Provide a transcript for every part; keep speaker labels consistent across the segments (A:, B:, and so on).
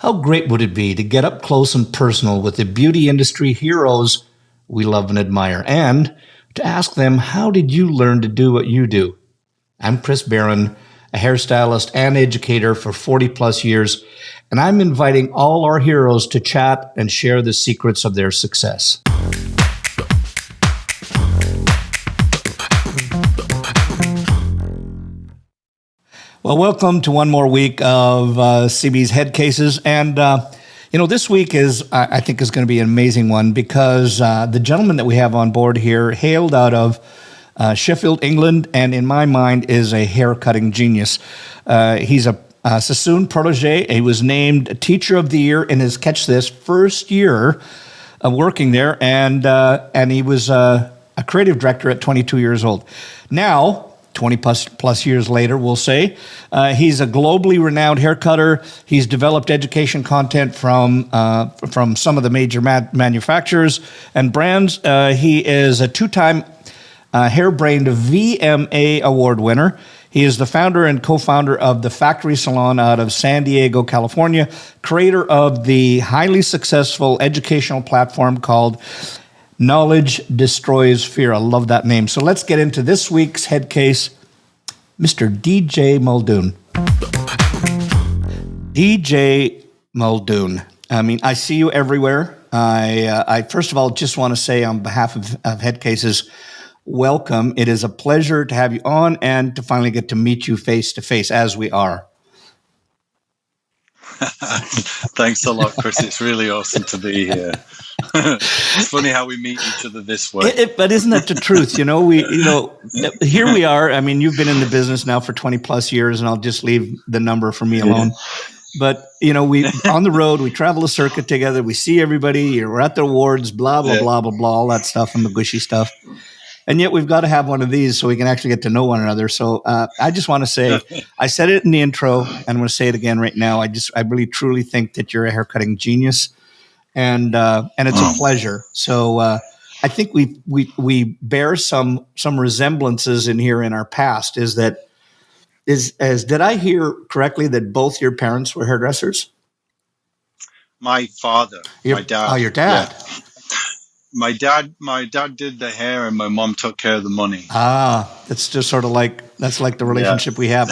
A: How great would it be to get up close and personal with the beauty industry heroes we love and admire, and to ask them, how did you learn to do what you do? I'm Chris Baran, a hairstylist and educator for 40 plus years, and I'm inviting all our heroes to chat and share the secrets of their success. Well, welcome to one more week of CB's Headcases. And, this week I think is going to be an amazing one because the gentleman that we have on board here hailed out of Sheffield, England, and in my mind is a haircutting genius. He's a Sassoon protege. He was named Teacher of the Year in his, catch this, first year of working there. And he was a creative director at 22 years old. Now, 20 plus years later, we'll say. He's a globally renowned hair cutter. He's developed education content from some of the major manufacturers and brands. He is a two-time Hairbrained VMA award winner. He is the founder and co-founder of the Factory Salon out of San Diego, California, creator of the highly successful educational platform called Knowledge Destroys Fear. I love that name. So let's get into this week's head case, Mr. DJ Muldoon. DJ Muldoon. I mean, I see you everywhere. I first of all just want to say on behalf of Head Cases, welcome. It is a pleasure to have you on and to finally get to meet you face to face as we are.
B: Thanks a lot, Chris. It's really awesome to be here. It's funny how we meet each other this way.
A: But isn't that the truth? Here we are. I mean, you've been in the business now for 20 plus years, and I'll just leave the number for me alone. But, we on the road, we travel a circuit together. We see everybody. We're at the awards, blah, blah, blah, blah, blah, all that stuff and the gushy stuff. And yet we've got to have one of these so we can actually get to know one another. So I just want to say, I said it in the intro, and I'm going to say it again right now. I really truly think that you're a haircutting genius, and it's a pleasure. So I think we bear some resemblances in here in our past. Did I hear correctly that both your parents were hairdressers?
B: My father, my dad.
A: Oh, your dad.
B: Yeah. My dad did the hair, and my mom took care of the money.
A: It's just sort of that's like the relationship we have.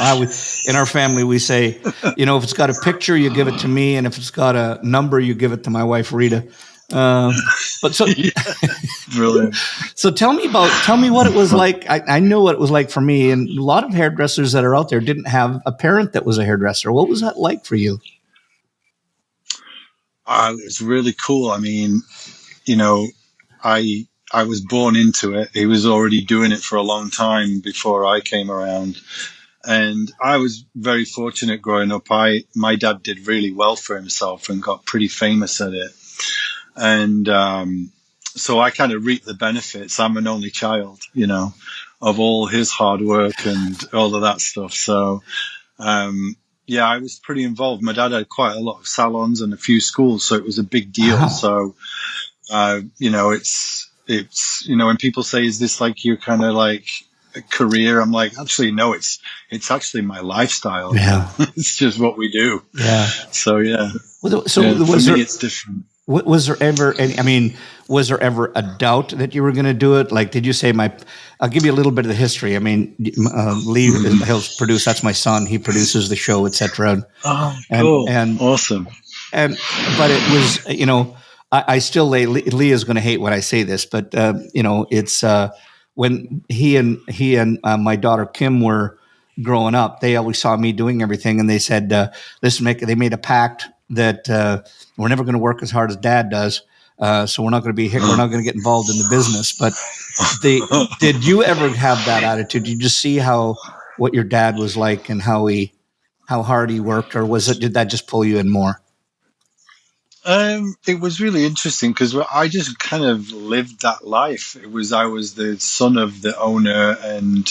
A: In our family, we say, if it's got a picture, you give it to me, and if it's got a number, you give it to my wife, Rita.
B: Brilliant.
A: So tell me what it was like. I know what it was like for me, and a lot of hairdressers that are out there didn't have a parent that was a hairdresser. What was that like for you?
B: It was really cool. I mean, I was born into it. He was already doing it for a long time before I came around. And I was very fortunate growing up. My dad did really well for himself and got pretty famous at it. And so I kind of reaped the benefits. I'm an only child, of all his hard work and all of that stuff. So, I was pretty involved. My dad had quite a lot of salons and a few schools, so it was a big deal. Wow. So, it's when people say, is this like your kind of like a career? I'm like, actually, no, it's actually my lifestyle.
A: Yeah.
B: It's just what we do.
A: Yeah.
B: So, yeah.
A: So
B: it's different.
A: Was there ever a doubt that you were going to do it? Like, did you say I'll give you a little bit of the history. I mean, Lee Hill's produce. That's my son. He produces the show, etc.
B: Oh, cool. And awesome.
A: But it was, I still Lee is going to hate when I say this, but it's when he and my daughter Kim were growing up, they always saw me doing everything, and they said, they made a pact that we're never going to work as hard as Dad does, so we're not going to get involved in the business. But did you ever have that attitude? Did you just see what your dad was like and how hard he worked, or did that just pull you in more?
B: It was really interesting because I just kind of lived that life. I was the son of the owner, and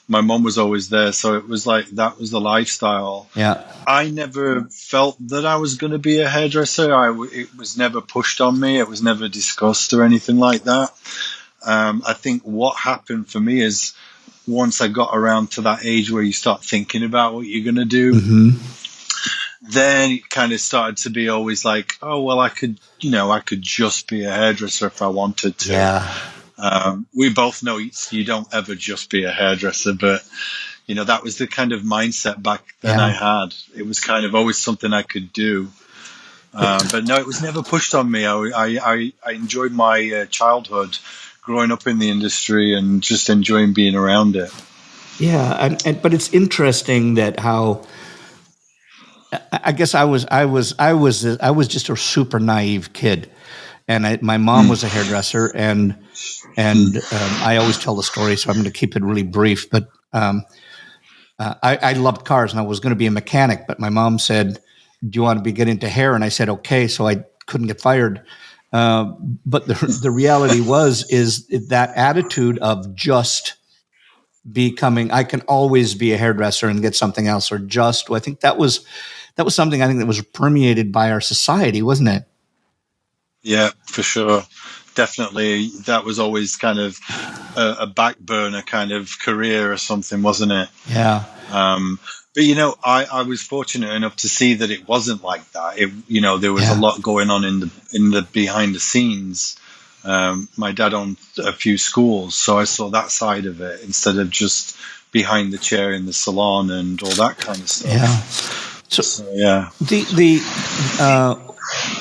B: my mom was always there. So it was like, that was the lifestyle.
A: Yeah.
B: I never felt that I was going to be a hairdresser. It was never pushed on me. It was never discussed or anything like that. I think what happened for me is once I got around to that age where you start thinking about what you're going to do, then it kind of started to be always like, oh, well, I could just be a hairdresser if I wanted to.
A: Yeah.
B: We both know you don't ever just be a hairdresser, but that was the kind of mindset back then I had. It was kind of always something I could do. But no, it was never pushed on me. I enjoyed my childhood growing up in the industry and just enjoying being around it.
A: Yeah, but it's interesting that how I guess I was just a super naive kid, and my mom was a hairdresser, and I always tell the story, so I'm going to keep it really brief. But I loved cars, and I was going to be a mechanic, but my mom said, "Do you want to be get into hair?" And I said, "Okay," so I couldn't get fired. But the reality is that attitude of just becoming, I can always be a hairdresser and get something else, or just, I think that was something I think that was permeated by our society, wasn't it?
B: Yeah, for sure. Definitely. That was always kind of a back burner kind of career or something, wasn't it?
A: Yeah.
B: But I was fortunate enough to see that it wasn't like that. There was a lot going on in the behind the scenes. My dad owned a few schools, so I saw that side of it instead of just behind the chair in the salon and all that kind of stuff.
A: Yeah.
B: So yeah.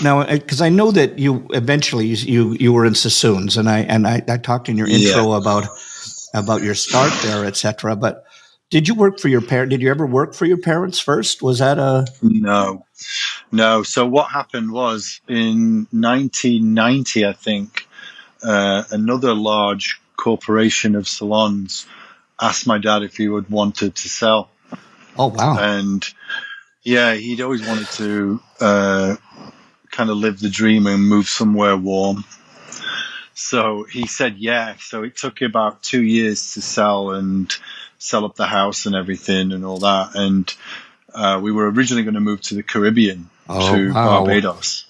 A: Now, because I know that you eventually you were in Sassoon's, and I talked in your intro about your start there, etc. But did you work for your parent? Did you ever work for your parents first? Was that a
B: No. So what happened was in 1990, I think, another large corporation of salons asked my dad if he would wanted to sell.
A: Oh wow!
B: And yeah, he'd always wanted to kind of live the dream and move somewhere warm. So he said yeah. So it took about 2 years to sell up the house and everything and all that. And we were originally going to move to the Caribbean, to Barbados.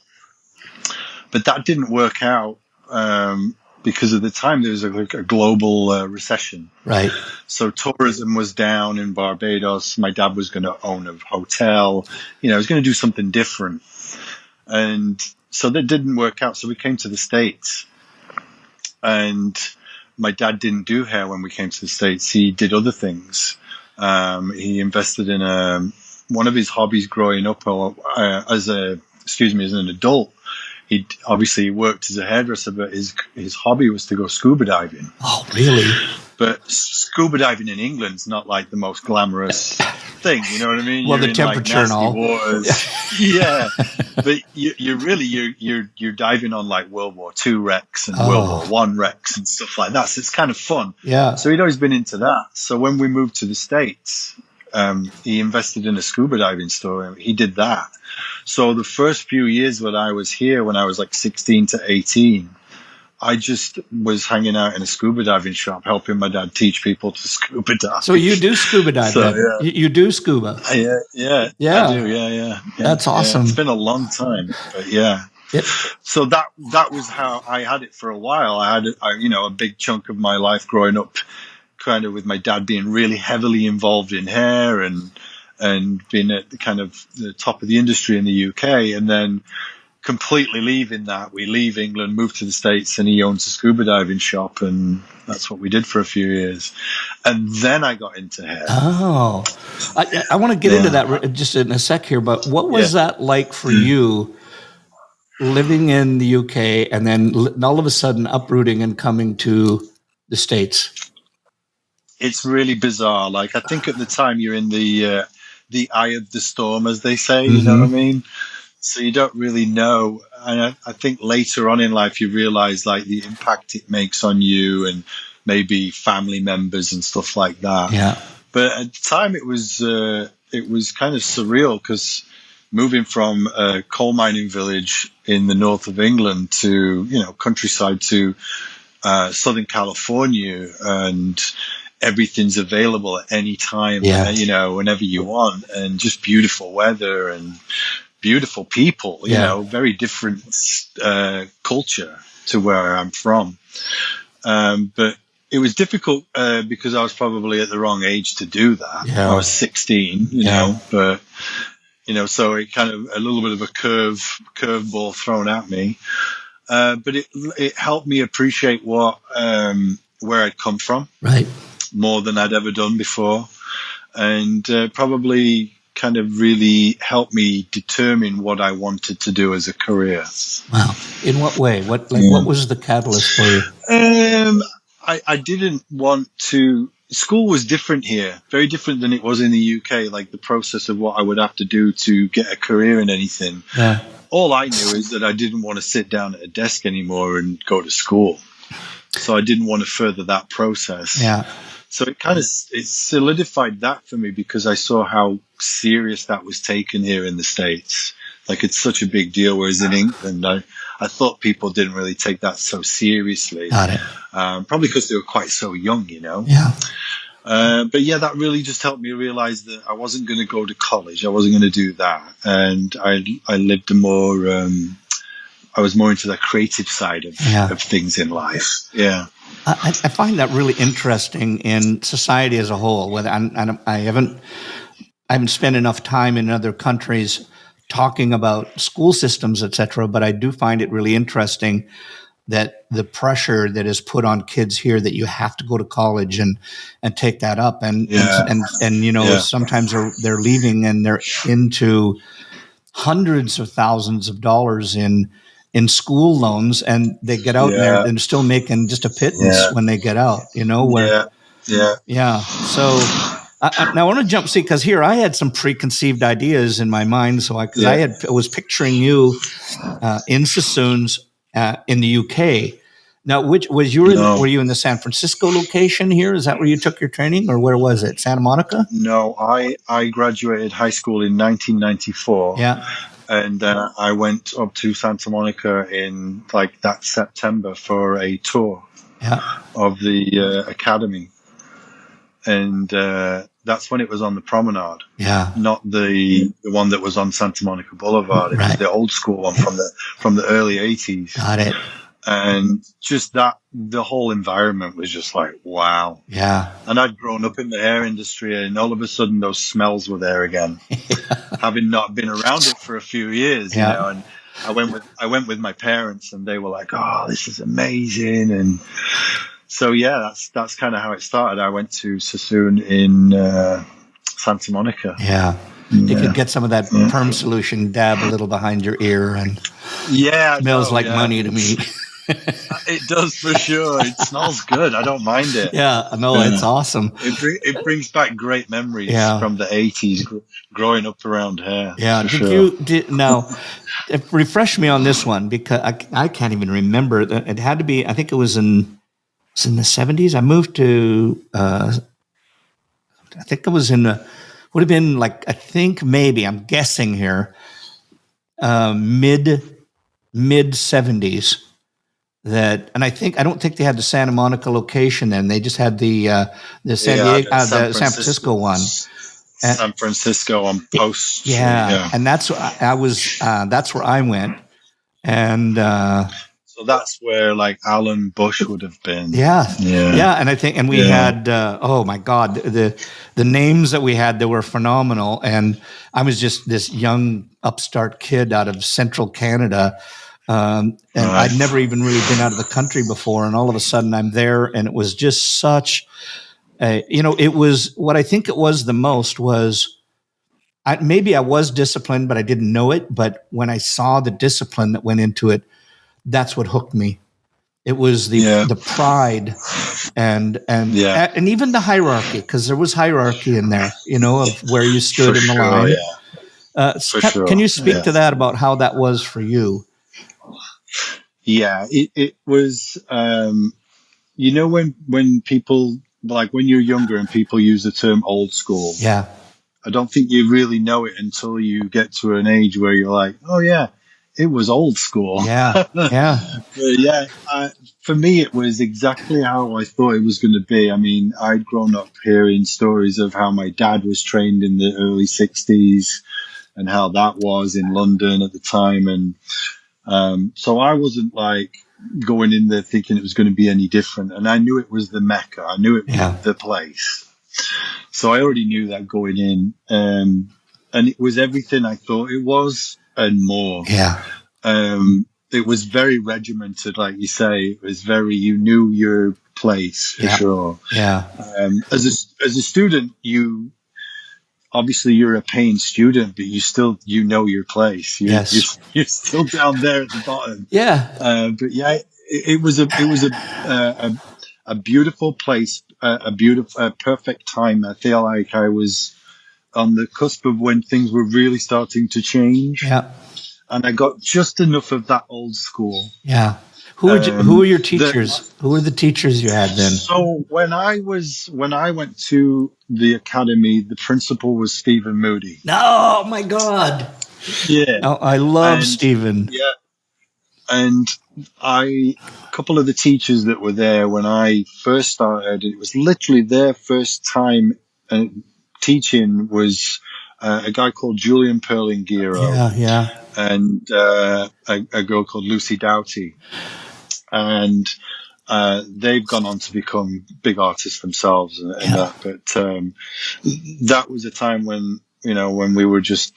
B: But that didn't work out because at the time there was a global recession.
A: Right.
B: So tourism was down in Barbados. My dad was going to own a hotel. He was going to do something different. And so that didn't work out. So we came to the States. And my dad didn't do hair when we came to the States. He did other things. He invested in one of his hobbies growing up as an adult. He obviously worked as a hairdresser, but his hobby was to go scuba diving.
A: Oh, really?
B: But scuba diving in England's not like the most glamorous thing, you know what I mean?
A: Well,
B: you're
A: the temperature and all.
B: Waters. Yeah, but you're diving on like World War II wrecks and World War I wrecks and stuff like that. So it's kind of fun.
A: Yeah.
B: So he'd always been into that. So when we moved to the States, he invested in a scuba diving store, and he did that. So the first few years when I was here, when I was like 16 to 18, I just was hanging out in a scuba diving shop, helping my dad teach people to scuba dive.
A: So you do scuba dive?
B: So, yeah.
A: You do scuba?
B: Yeah,
A: yeah.
B: I do. Yeah.
A: That's awesome.
B: Yeah. It's been a long time, but yeah.
A: Yep.
B: So that was how I had it for a while. I had a big chunk of my life growing up, kind of with my dad being really heavily involved in hair and being at the kind of the top of the industry in the UK, and then completely leaving that. We leave England, move to the States, and he owns a scuba diving shop, and that's what we did for a few years. And then I got into hair.
A: Oh, I want to get into that just in a sec here, but what was that like for you, living in the UK and then all of a sudden uprooting and coming to the States?
B: It's really bizarre. Like, I think at the time you're in the eye of the storm, as they say, you know what I mean? So you don't really know. And I think later on in life, you realize like the impact it makes on you and maybe family members and stuff like that.
A: Yeah.
B: But at the time it was kind of surreal, because moving from a coal mining village in the north of England to, countryside to Southern California, and everything's available at any time, whenever you want, and just beautiful weather and beautiful people, very different culture to where I'm from. But it was difficult because I was probably at the wrong age to do that. I was 16, but so it kind of a little bit of a curveball thrown at me. But it helped me appreciate where I'd come from,
A: right,
B: more than I'd ever done before, and probably kind of really helped me determine what I wanted to do as a career.
A: Wow. In what way? What was the catalyst for you?
B: I didn't want to. School was different here, very different than it was in the UK. Like the process of what I would have to do to get a career in anything.
A: Yeah.
B: All I knew is that I didn't want to sit down at a desk anymore and go to school. So I didn't want to further that process.
A: Yeah.
B: So it solidified that for me, because I saw how serious that was taken here in the States. Like, it's such a big deal. Whereas in England, I thought people didn't really take that so seriously.
A: Got it.
B: Probably because they were quite so young,
A: Yeah.
B: But yeah, that really just helped me realize that I wasn't going to go to college. I wasn't going to do that. And I lived I was more into the creative side of things in life. Yeah.
A: I find that really interesting in society as a whole. Whether I haven't spent enough time in other countries talking about school systems, etc., but I do find it really interesting that the pressure that is put on kids here, that you have to go to college and take that up, and sometimes they're leaving and they're into hundreds of thousands of dollars in school loans, and they get out there and they're still making just a pittance when they get out, So now I want to jump, because here I had some preconceived ideas in my mind. So I was picturing you in Sassoon's in the UK. Now, were you in the San Francisco location here? Is that where you took your training, or where was it? Santa Monica?
B: No, I graduated high school in 1994.
A: Yeah.
B: And then I went up to Santa Monica in like that September for a tour of the academy. And that's when it was on the promenade. Yeah. Not the one that was on Santa Monica Boulevard. It was the old school one from the early 80s.
A: Got it.
B: And just the whole environment was just like, wow. Yeah. And I'd grown up in the hair industry, and all of a sudden those smells were there again, having not been around it for a few years, and I went with my parents, and they were like, oh, this is amazing. And so, that's kind of how it started. I went to Sassoon in Santa Monica. Yeah.
A: You could get some of that perm solution, dab a little behind your ear, and smells like money to me.
B: It does, for sure. It smells good. I don't mind it.
A: Yeah, no, it's awesome.
B: It brings back great memories from the 80s, growing up around here. Yeah,
A: now, refresh me on this one, because I can't even remember. It had to be, I think it was in the 70s. I moved to, I think it was would have been like, I think maybe, I'm guessing here, mid 70s. And I don't think they had the Santa Monica location then. They just had the San Francisco one.
B: San Francisco on Post.
A: Yeah, and that's where I went, and
B: so that's where like Alan Bush would have been.
A: Yeah, and I think, and we had oh my God, the names that we had, they were phenomenal, and I was just this young upstart kid out of central Canada. And I'd never even really been out of the country before, and all of a sudden I'm there, and it was just such it was, what I think it was the most was, maybe I was disciplined, but I didn't know it. But when I saw the discipline that went into it, that's what hooked me. It was the pride and even the hierarchy, because there was hierarchy in there, of where you stood in the line. Yeah. Can you speak to that, about how that was for you?
B: Yeah, it was, when people, like when you're younger and people use the term old school. Yeah. I don't think you really know it until you get to an age where you're like, oh yeah, it was old school. Yeah. Yeah. But for me, it was exactly how I thought it was going to be. I mean, I'd grown up hearing stories of how my dad was trained in the early 60s and how that was in London at the time. And, so I wasn't like going in there thinking it was going to be any different. And I knew it was the Mecca. I knew it was the place. So I already knew that going in. And and it was everything I thought it was and more.
A: Yeah.
B: It was very regimented, like you say. It was very, you knew your place for sure.
A: Yeah.
B: As a student, obviously you're a paying student, but you know your place. You're still down there at the bottom.
A: Yeah.
B: But yeah, it was a beautiful place, a perfect time. I feel like I was on the cusp of when things were really starting to change.
A: Yeah.
B: And I got just enough of that old school.
A: Yeah. Who were your teachers? Who were the teachers you had then?
B: So when I went to the academy, the principal was Stephen Moody.
A: Oh my God.
B: Yeah.
A: Oh, I love Stephen.
B: Yeah. And a couple of the teachers that were there when I first started, it was literally their first time teaching was a guy called Julian Perlingiro.
A: Yeah.
B: And a girl called Lucy Doughty. And they've gone on to become big artists themselves and that. But that was a time when we were just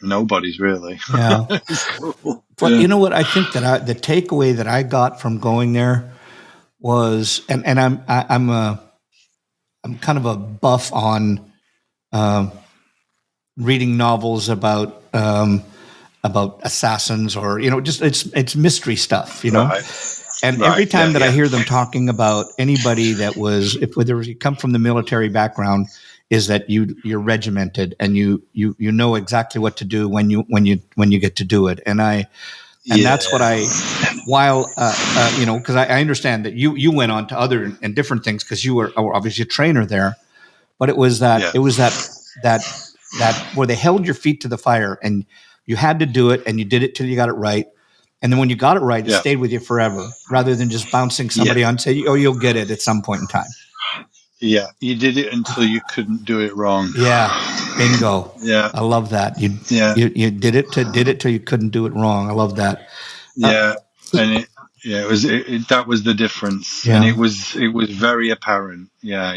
B: nobodies, really.
A: Yeah.
B: Cool.
A: But you know what? I think that the takeaway that I got from going there was, and I'm kind of a buff on reading novels about assassins or just it's mystery stuff, And every time that I hear them talking about anybody that was, whether you come from the military background, is that you're regimented and you know exactly what to do when you get to do it. And that's what because I understand that you went on to other and different things because you were obviously a trainer there, but it was that where they held your feet to the fire and you had to do it and you did it till you got it right. And then when you got it right, it stayed with you forever rather than just bouncing somebody on and say, oh, you'll get it at some point in time.
B: Yeah. You did it until you couldn't do it wrong.
A: Yeah. Bingo.
B: Yeah.
A: I love that. You did it till you couldn't do it wrong. I love that.
B: Yeah. And that was the difference.
A: Yeah.
B: And it was very apparent. Yeah.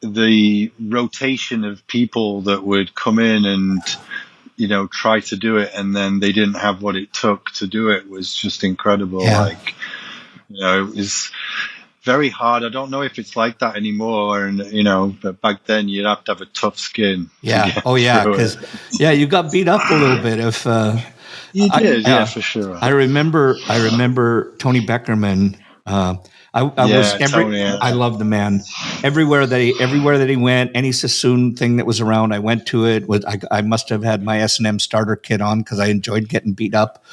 B: The rotation of people that would come in and, try to do it, and then they didn't have what it took to do it was just incredible.
A: Yeah.
B: It was very hard. I don't know if it's like that anymore. And, but back then you'd have to have a tough skin.
A: Yeah. Oh yeah. Because you got beat up a little bit. If
B: you did, for sure.
A: I remember Tony Beckerman. I love the man. Everywhere that he went, any Sassoon thing that was around, I went to it. I must have had my S&M starter kit on because I enjoyed getting beat up.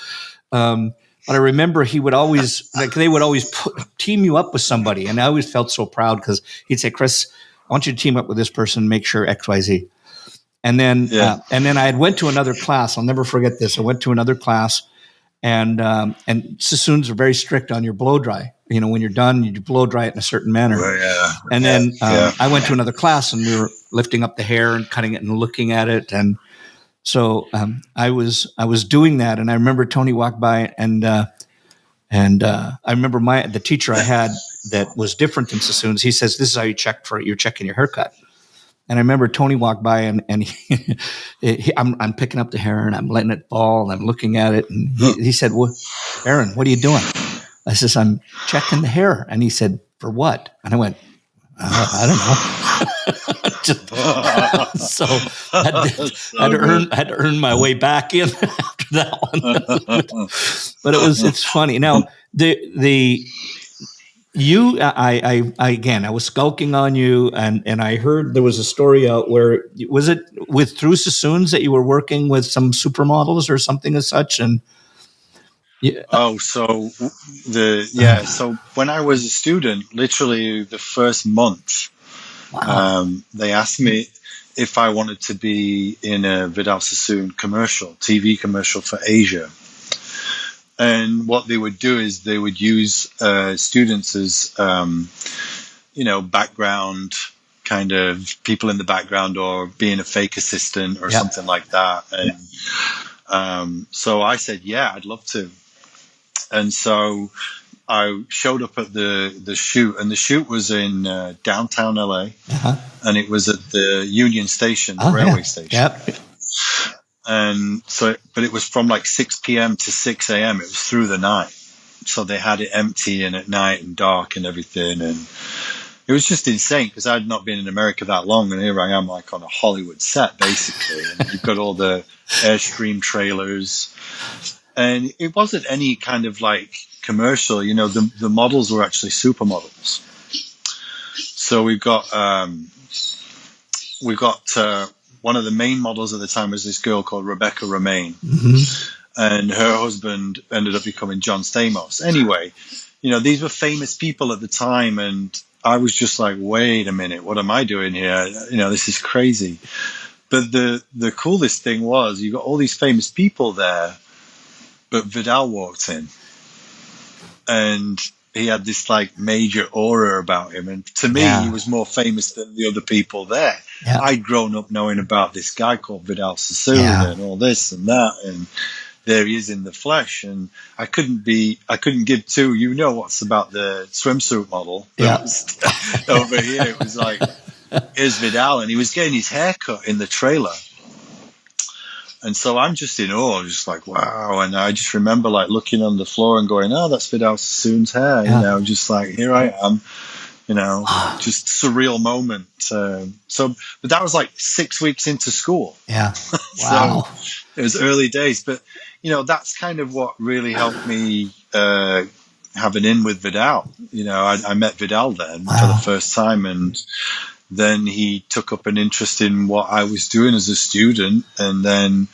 A: But I remember he would always they would always team you up with somebody, and I always felt so proud because he'd say, "Chris, I want you to team up with this person, make sure X, Y, Z." And then I had went to another class. I'll never forget this. I went to another class. And Sassoons are very strict on your blow dry. When you're done, you blow dry it in a certain manner. And then I went to another class and we were lifting up the hair and cutting it and looking at it. And so I was doing that. And I remember Tony walked by and I remember the teacher I had that was different than Sassoons. He says, "This is how you check you're checking your haircut." And I remember Tony walked by and I'm picking up the hair and I'm letting it fall and I'm looking at it. And he said, "Well, Baran, what are you doing?" I says, "I'm checking the hair." And he said, "For what?" And I went, "I don't know." So I had to earn my way back in after that one. But it's funny. Now I was skulking on you, and I heard there was a story out where was it through Sassoons that you were working with some supermodels or something as such, and
B: so when I was a student, literally the first month, they asked me if I wanted to be in a Vidal Sassoon TV commercial for Asia. And what they would do is they would use students as, background kind of people in the background or being a fake assistant or something like that. And so I said, yeah, I'd love to. And so I showed up at the shoot, and the shoot was in downtown LA, and it was at the Union Station, the railway station.
A: Yep.
B: And so, but it was from like 6 p.m. to 6 a.m. It was through the night. So they had it empty and at night and dark and everything. And it was just insane because I'd not been in America that long. And here I am like on a Hollywood set, basically. And you've got all the Airstream trailers. And it wasn't any kind of like commercial, you know, the models were actually supermodels. So we got one of the main models at the time was this girl called Rebecca Romaine, and her husband ended up becoming John Stamos. Anyway, you know, these were famous people at the time, and I was just like, wait a minute, what am I doing here? You know, this is crazy. But the coolest thing was you got all these famous people there, but Vidal walked in, and he had this like major aura about him, and to me, he was more famous than the other people there. Yeah. I'd grown up knowing about this guy called Vidal Sassoon and all this and that, and there he is in the flesh. And I couldn't give two. You know what's about the swimsuit model? Over here, it was like, here's Vidal, and he was getting his hair cut in the trailer. And so I'm just in awe, just like, wow. And I just remember like looking on the floor and going, oh, that's Vidal Sassoon's hair, you know, just like, here I am, you know, just surreal moment. But that was like 6 weeks into school. Yeah. Wow. So it was early days, but you know, that's kind of what really helped me, have an in with Vidal. You know, I met Vidal then for the first time, and then he took up an interest in what I was doing as a student. And then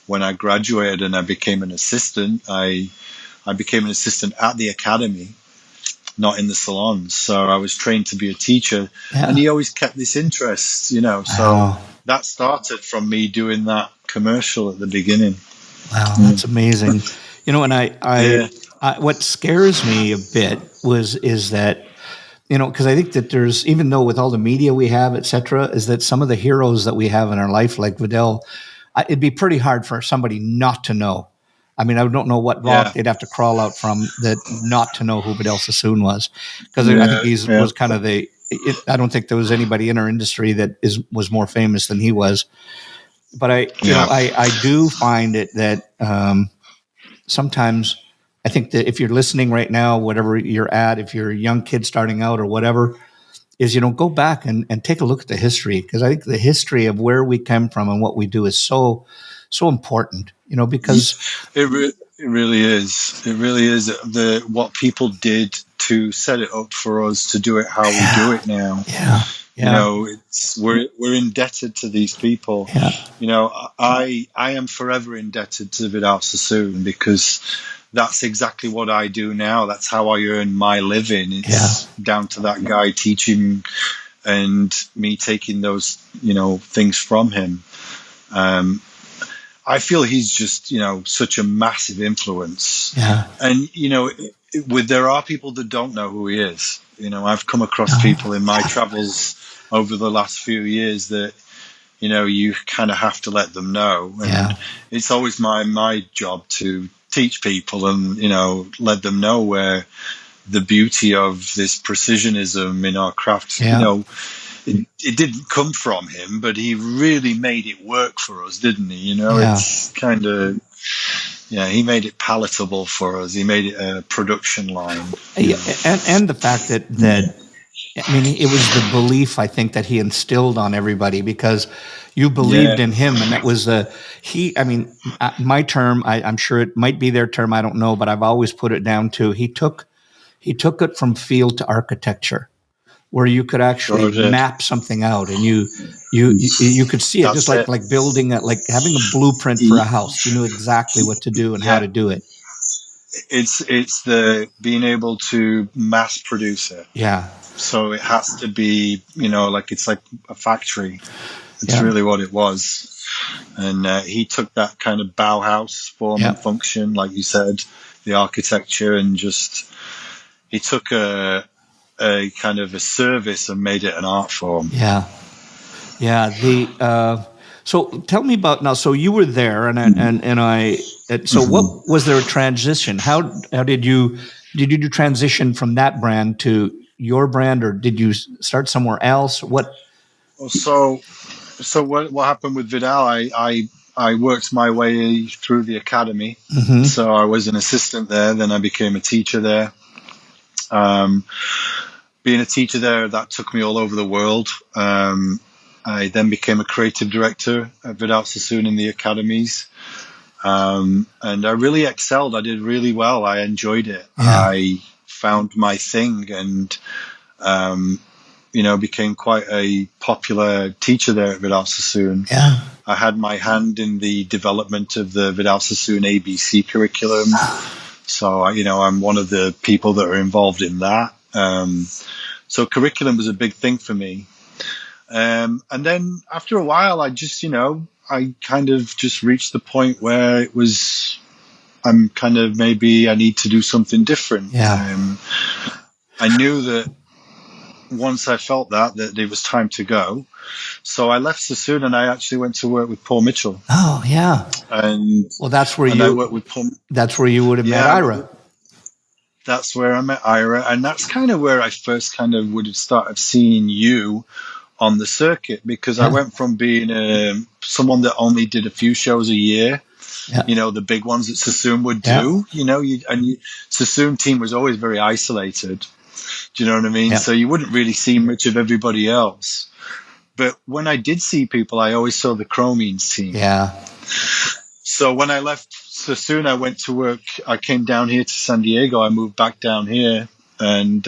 B: when I graduated and I became an assistant, I became an assistant at the academy, not in the salons. So I was trained to be a teacher, and he always kept this interest, you know. So that started from me doing that commercial at the beginning.
A: Wow, that's amazing. You know, and I what scares me a bit is that, you know, because I think that there's, even though with all the media we have, et cetera, is that some of the heroes that we have in our life, like Vidal, it'd be pretty hard for somebody not to know. I mean, I don't know what rock they'd have to crawl out from that not to know who Vidal Sassoon was, because I think he was kind of I don't think there was anybody in our industry that was more famous than he was. But I do find it that sometimes I think that if you're listening right now, whatever you're at, if you're a young kid starting out or whatever, is, you know, go back and take a look at the history, because I think the history of where we come from and what we do is so important, you know, because
B: it really is. It really is what people did to set it up for us to do it how we do it now. You know, we're indebted to these people. You know, I am forever indebted to Vidal Sassoon, because that's exactly what I do now. That's how I earn my living. It's down to that guy teaching and me taking those, you know, things from him. I feel he's just, you know, such a massive influence. And, you know, there are people that don't know who he is. You know, I've come across people in my travels over the last few years that, you know, you kind of have to let them know. And it's always my job to teach people and, you know, let them know where the beauty of this precisionism in our craft, you know, it didn't come from him, but he really made it work for us, didn't he? You know, it's kind of, he made it palatable for us. He made it a production line.
A: And the fact that I mean, it was the belief, I think, that he instilled on everybody, because you believed in him, and that was I mean, my term, I'm sure it might be their term, I don't know, but I've always put it down to, he took it from field to architecture, where you could actually map something out, and you could see it. That's just like building like having a blueprint for a house. You knew exactly what to do and how to do it.
B: It's the being able to mass produce it. So it has to be, you know, like it's like a factory. It's really what it was. And he took that kind of Bauhaus form and function, like you said, the architecture, and just he took a kind of a service and made it an art form.
A: So tell me about now. So you were there, and what was there a transition? How did you did you transition from that brand to your brand, or did you start somewhere else? What?
B: So what happened with Vidal? I worked my way through the academy.
A: Mm-hmm.
B: So I was an assistant there. Then I became a teacher there. Being a teacher there, that took me all over the world. I then became a creative director at Vidal Sassoon in the academies. And I really excelled. I did really well. I enjoyed it.
A: Yeah.
B: I found my thing and, became quite a popular teacher there at Vidal Sassoon.
A: Yeah.
B: I had my hand in the development of the Vidal Sassoon ABC curriculum. So, I'm one of the people that are involved in that. So curriculum was a big thing for me. And then after a while, I just, I kind of just reached the point where I'm kind of, maybe I need to do something different.
A: Yeah.
B: I knew that once I felt that it was time to go. So I left Sassoon and I actually went to work with Paul Mitchell.
A: Oh, yeah.
B: And
A: that's where
B: I worked with Paul.
A: That's where you would have met Ira.
B: That's where I met Ira. And that's kind of where I first kind of would have started seeing you on the circuit, because I went from being someone that only did a few shows a year, the big ones that Sassoon would do, Sassoon team was always very isolated. Do you know what I mean?
A: Yeah.
B: So you wouldn't really see much of everybody else. But when I did see people, I always saw the Chromenes team.
A: Yeah.
B: So when I left Sassoon, I went to work. I came down here to San Diego. I moved back down here, and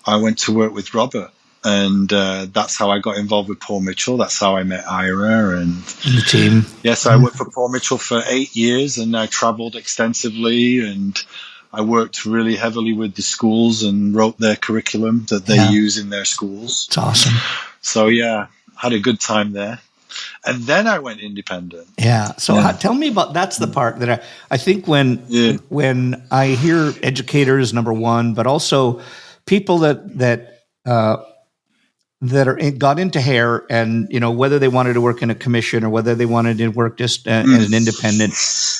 B: I went to work with Robert. And that's how I got involved with Paul Mitchell. That's how I met Ira and
A: the team.
B: Yes, I worked for Paul Mitchell for 8 years, and I traveled extensively, and I worked really heavily with the schools and wrote their curriculum that they use in their schools.
A: It's awesome.
B: So had a good time there. And then I went independent.
A: Yeah. So tell me about, that's the part that I think when I hear educators, number one, but also people that got into hair, and whether they wanted to work in a commission or whether they wanted to work just as an independent,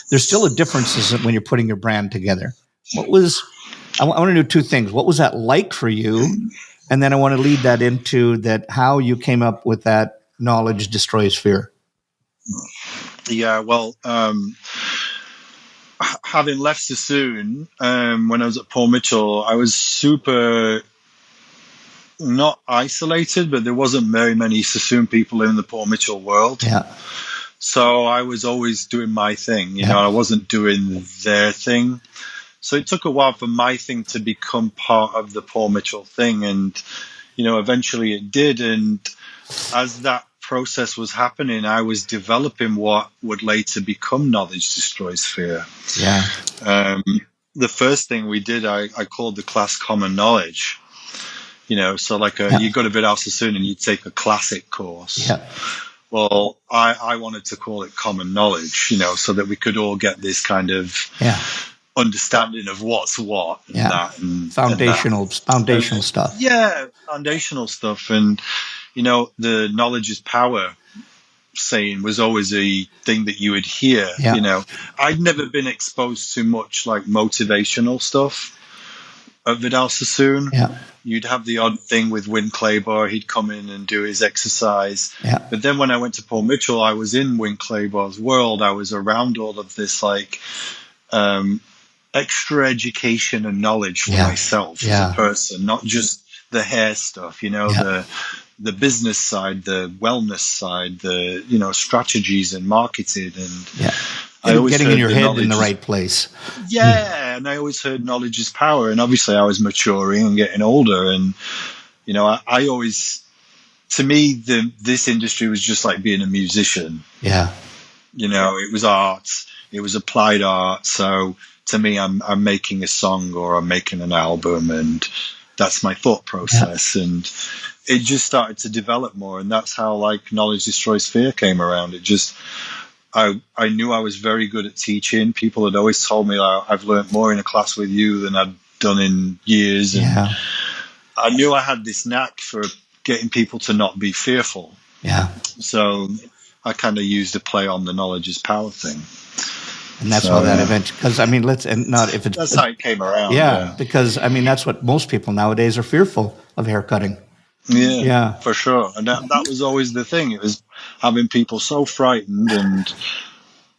A: there's still a difference when you're putting your brand together. I want to know two things. What was that like for you? And then I want to lead that into that, how you came up with that knowledge destroys fear.
B: Yeah, well, having left Sassoon, when I was at Paul Mitchell, I was super not isolated, but there wasn't very many Sassoon people in the Paul Mitchell world.
A: Yeah.
B: So I was always doing my thing, I wasn't doing their thing. So it took a while for my thing to become part of the Paul Mitchell thing. And, eventually it did. And as that process was happening, I was developing what would later become Knowledge Destroys Fear.
A: Yeah.
B: The first thing we did, I called the class Common Knowledge. So you go to Vidal Sassoon and you take a classic course. Yeah. Well, I wanted to call it Common Knowledge, so that we could all get this kind of understanding of what's what. And
A: foundational stuff.
B: Yeah, foundational stuff. And, the knowledge is power saying was always a thing that you would hear. Yeah. I'd never been exposed to much like motivational stuff at Vidal Sassoon. Yeah. You'd have the odd thing with Win Claybar. He'd come in and do his exercise. Yeah. But then when I went to Paul Mitchell, I was in Win Claybar's world. I was around all of this extra education and knowledge for myself as a person, not just the hair stuff, the business side, the wellness side, the, strategies and marketing. And I always
A: getting in your head in the right place.
B: Yeah. And I always heard knowledge is power. And obviously I was maturing and getting older. And, I always, to me, this industry was just like being a musician.
A: Yeah.
B: It was art. It was applied art. So to me, I'm making a song or I'm making an album, and that's my thought process. Yeah. And it just started to develop more. And that's how Knowledge Destroys Fear came around. It just, I knew I was very good at teaching. People had always told me I've learned more in a class with you than I'd done in years. And I knew I had this knack for getting people to not be fearful. Yeah. So I kind of used a play on the knowledge is power thing.
A: And that's
B: So,
A: how that eventually, because I mean,
B: that's how it came around.
A: Yeah, because I mean, that's what most people nowadays are fearful of haircutting.
B: Yeah,
A: Yeah,
B: for sure. And that was always the thing. It was having people so frightened and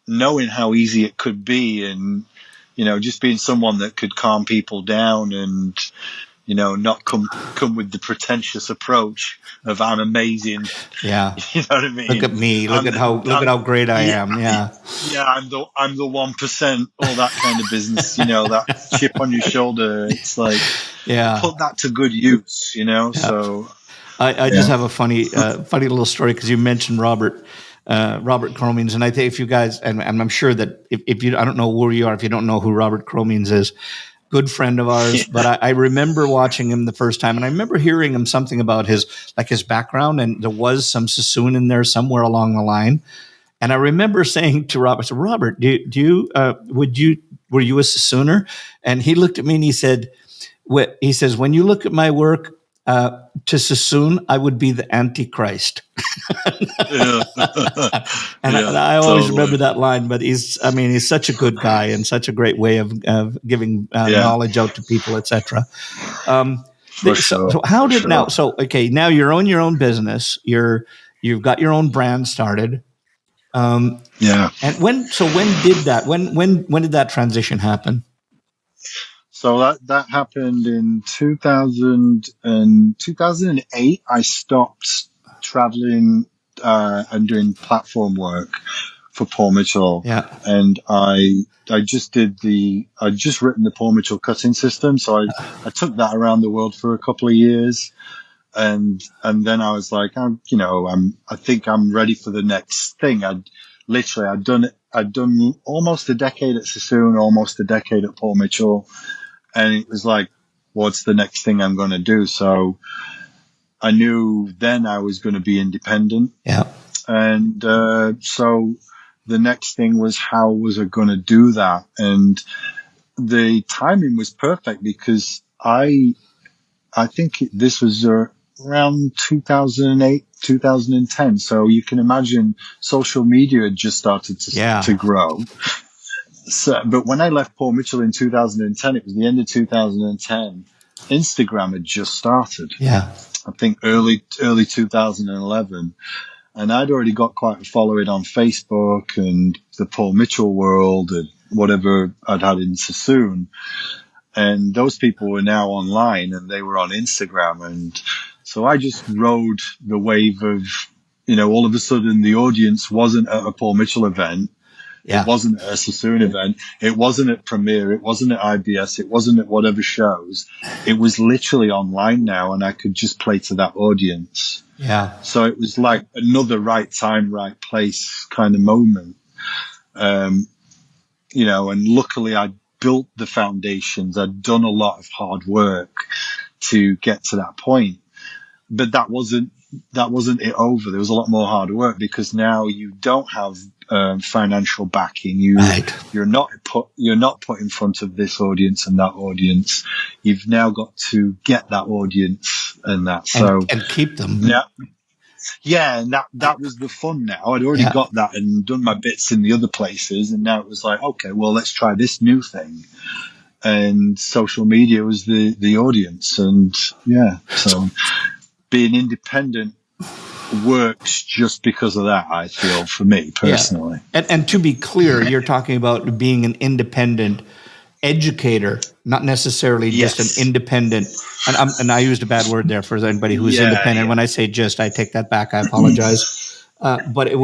B: knowing how easy it could be, and, just being someone that could calm people down and, not come with the pretentious approach of I'm amazing.
A: yeah.
B: You know what I mean?
A: Look at me. Look at how great I am. Yeah.
B: Yeah, I'm the 1%, all that kind of business, that chip on your shoulder. It's like,
A: Yeah.
B: put that to good use, so.
A: I just have a funny little story, because you mentioned Robert Cromings, and I think if you guys, and I'm sure that if you, I don't know where you are, if you don't know who Robert Cromings is, good friend of ours. Yeah. But I remember watching him the first time, and I remember hearing him something about his background, and there was some Sassoon in there somewhere along the line. And I remember saying to Robert, so Robert, were you a Sassooner? And he looked at me and he said, when you look at my work, to Sassoon, I would be the Antichrist.
B: Yeah.
A: And I always remember that line. But he's such a good guy and such a great way of giving knowledge out to people, etc. So how did now? So okay, now you own your own business. You've got your own brand started.
B: Yeah.
A: And when did that? When did that transition happen?
B: So that happened in 2008. I stopped traveling and doing platform work for Paul Mitchell.
A: Yeah.
B: And I just written the Paul Mitchell cutting system. So I took that around the world for a couple of years. And then I was like, I think I'm ready for the next thing. I'd done almost a decade at Sassoon, almost a decade at Paul Mitchell. And it was like, what's the next thing I'm going to do? So I knew then I was going to be independent.
A: Yeah.
B: And so the next thing was, how was I going to do that? And the timing was perfect, because I think this was around 2008, 2010. So you can imagine social media had just started to grow. So, but when I left Paul Mitchell in 2010, it was the end of 2010. Instagram had just started.
A: Yeah.
B: I think early 2011. And I'd already got quite a following on Facebook and the Paul Mitchell world and whatever I'd had in Sassoon. And those people were now online and they were on Instagram. And so I just rode the wave of, all of a sudden the audience wasn't at a Paul Mitchell event. Yeah. It wasn't at a Sassoon event. It wasn't at Premiere. It wasn't at IBS. It wasn't at whatever shows. It was literally online now, and I could just play to that audience.
A: Yeah.
B: So it was like another right time, right place kind of moment. And luckily I built the foundations. I'd done a lot of hard work to get to that point, but that wasn't it over. There was a lot more hard work, because now you don't have financial backing. You're not put in front of this audience and that audience. You've now got to get that audience and that.
A: And keep them.
B: Yeah, and that was the fun. Now I'd already got that and done my bits in the other places, and now it was like, okay, well, let's try this new thing. And social media was the audience, and so being independent works just because of that, I feel, for me personally.
A: Yeah. And to be clear, you're talking about being an independent educator, not necessarily just an independent. And I used a bad word there for anybody who's independent. Yeah. When I say just, I take that back. I apologize. But it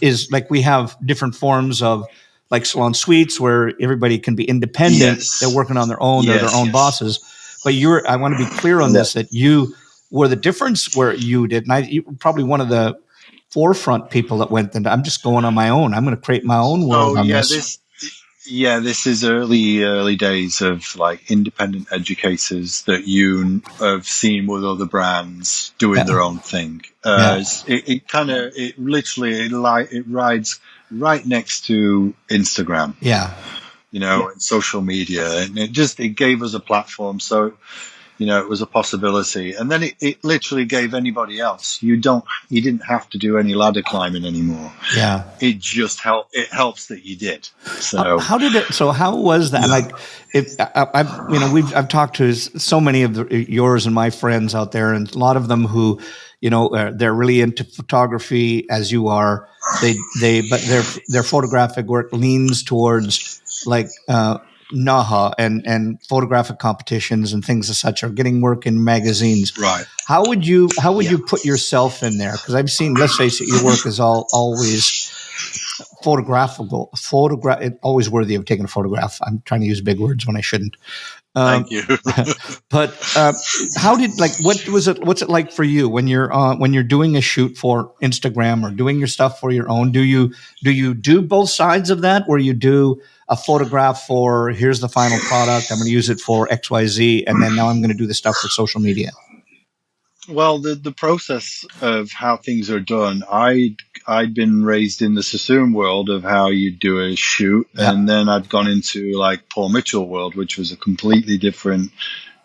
A: is like we have different forms of like salon suites where everybody can be independent. Yes. They're working on their own. They're their own bosses. But I want to be clear on this, that you were the difference where you did. And you were probably one of the forefront people that went, I'm just going on my own. I'm going to create my own world on this.
B: This is early days of like independent educators that you have seen with other brands doing their own thing. It rides right next to Instagram.
A: Yeah.
B: And social media, and it gave us a platform. So it was a possibility. And then it literally gave anybody else. You didn't have to do any ladder climbing anymore.
A: Yeah.
B: It just helps that you did.
A: So how was that? Like, I've talked to so many of yours and my friends out there, and a lot of them who, they're really into photography as you are. But their photographic work leans towards like, NAHA and photographic competitions and things as such, or getting work in magazines.
B: Right.
A: How would you put yourself in there? Because I've seen, let's face it, your work is always always worthy of taking a photograph. I'm trying to use big words when I shouldn't.
B: Thank you.
A: But what's it like for you when you're doing a shoot for Instagram or doing your stuff for your own? Do you do both sides of that, where you do a photograph for, here's the final product, I'm going to use it for XYZ, and then now I'm going to do the stuff for social media?
B: Well, the process of how things are done, I'd been raised in the Sassoon world of how you do a shoot, and then I'd gone into like Paul Mitchell world, which was a completely different.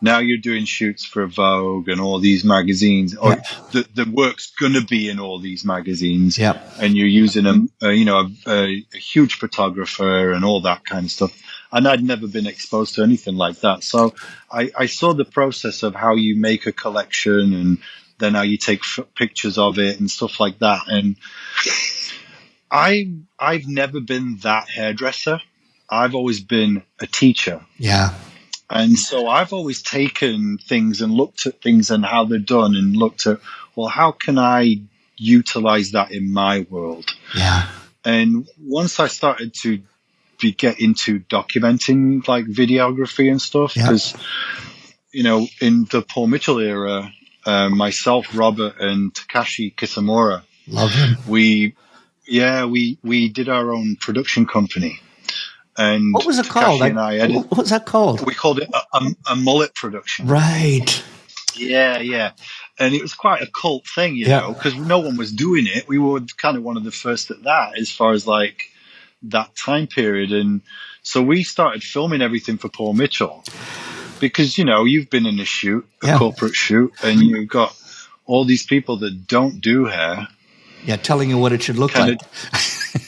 B: Now you're doing shoots for Vogue and all these magazines, or the work's going to be in all these magazines, and you're using a huge photographer and all that kind of stuff. And I'd never been exposed to anything like that. So I saw the process of how you make a collection, and then how you take pictures of it and stuff like that. And I've never been that hairdresser. I've always been a teacher.
A: Yeah.
B: And so I've always taken things and looked at things and how they're done, and looked at, well, how can I utilize that in my world?
A: Yeah.
B: And once I started to get into documenting like videography and stuff, because, in the Paul Mitchell era, myself, Robert, and Takashi Kisamura,
A: love him.
B: We did our own production company. And
A: what was it called? What was that called?
B: We called it a mullet production.
A: Right.
B: Yeah. And it was quite a cult thing, because no one was doing it. We were kind of one of the first at that, as far as like that time period. And so we started filming everything for Paul Mitchell, because, you've been in a shoot, a corporate shoot, and you've got all these people that don't do hair.
A: Yeah, telling you what it should look like.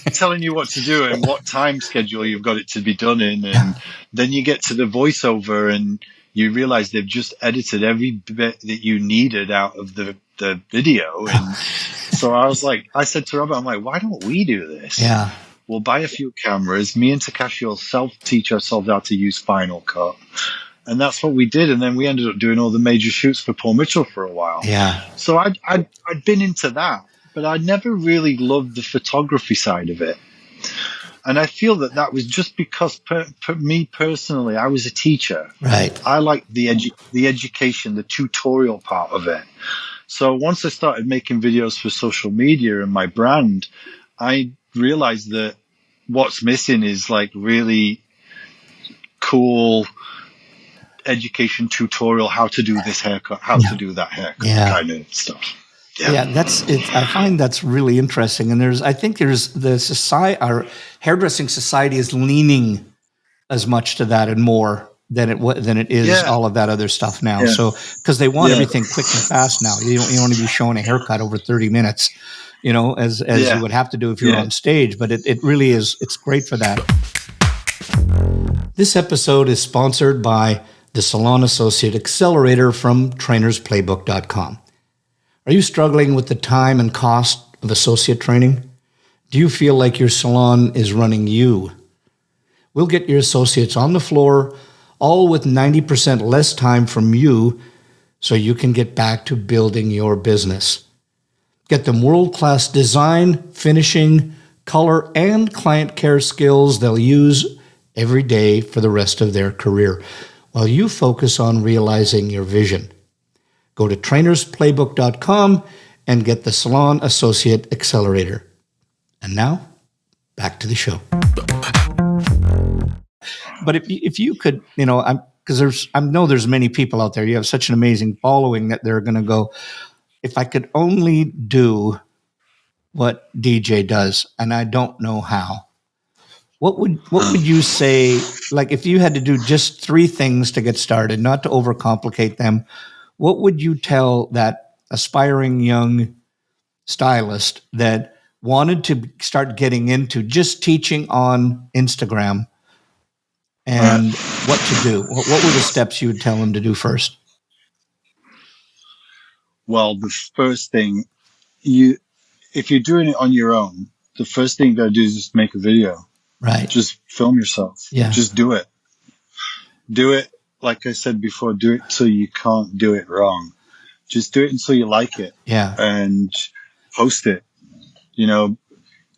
B: Telling you what to do and what time schedule you've got it to be done in. And then you get to the voiceover and you realize they've just edited every bit that you needed out of the video. And so I said to Robert, I'm like, why don't we do this?
A: Yeah.
B: We'll buy a few cameras. Me and Takashi will self-teach ourselves how to use Final Cut. And that's what we did. And then we ended up doing all the major shoots for Paul Mitchell for a while. Yeah. So I'd been into that, but I never really loved the photography side of it. And I feel that was just because, me personally, I was a teacher.
A: Right.
B: I liked the education, the tutorial part of it. So once I started making videos for social media and my brand, I realized that what's missing is like really cool education tutorial, how to do this haircut, how to do that haircut, kind of stuff.
A: Yeah, that's it. I find that's really interesting. And I think there's the society, our hairdressing society is leaning as much to that and more than it is all of that other stuff now. Yeah. So, because they want everything quick and fast now. You don't want to be showing a haircut over 30 minutes, as you would have to do if you're on stage. But it really is, it's great for that. This episode is sponsored by the Salon Associate Accelerator from trainersplaybook.com. Are you struggling with the time and cost of associate training? Do you feel like your salon is running you? We'll get your associates on the floor, all with 90% less time from you, so you can get back to building your business. Get them world-class design, finishing, color, and client care skills they'll use every day for the rest of their career, while you focus on realizing your vision. Go to trainersplaybook.com and get the Salon Associate Accelerator. And now, back to the show. But if you could, because I know there's many people out there. You have such an amazing following that they're going to go, if I could only do what DJ does, and I don't know how, What would you say, like if you had to do just 3 things to get started, not to overcomplicate them, what would you tell that aspiring young stylist that wanted to start getting into just teaching on Instagram
B: Right.
A: and what to do? What were the steps you would tell them to do first?
B: Well, the first thing if you're doing it on your own, the first thing you gotta do is just make a video.
A: Right.
B: Just film yourself.
A: Yeah.
B: Just do it. Do it. Like I said before, do it till you can't do it wrong. Just do it until you like it.
A: Yeah.
B: And post it. You know,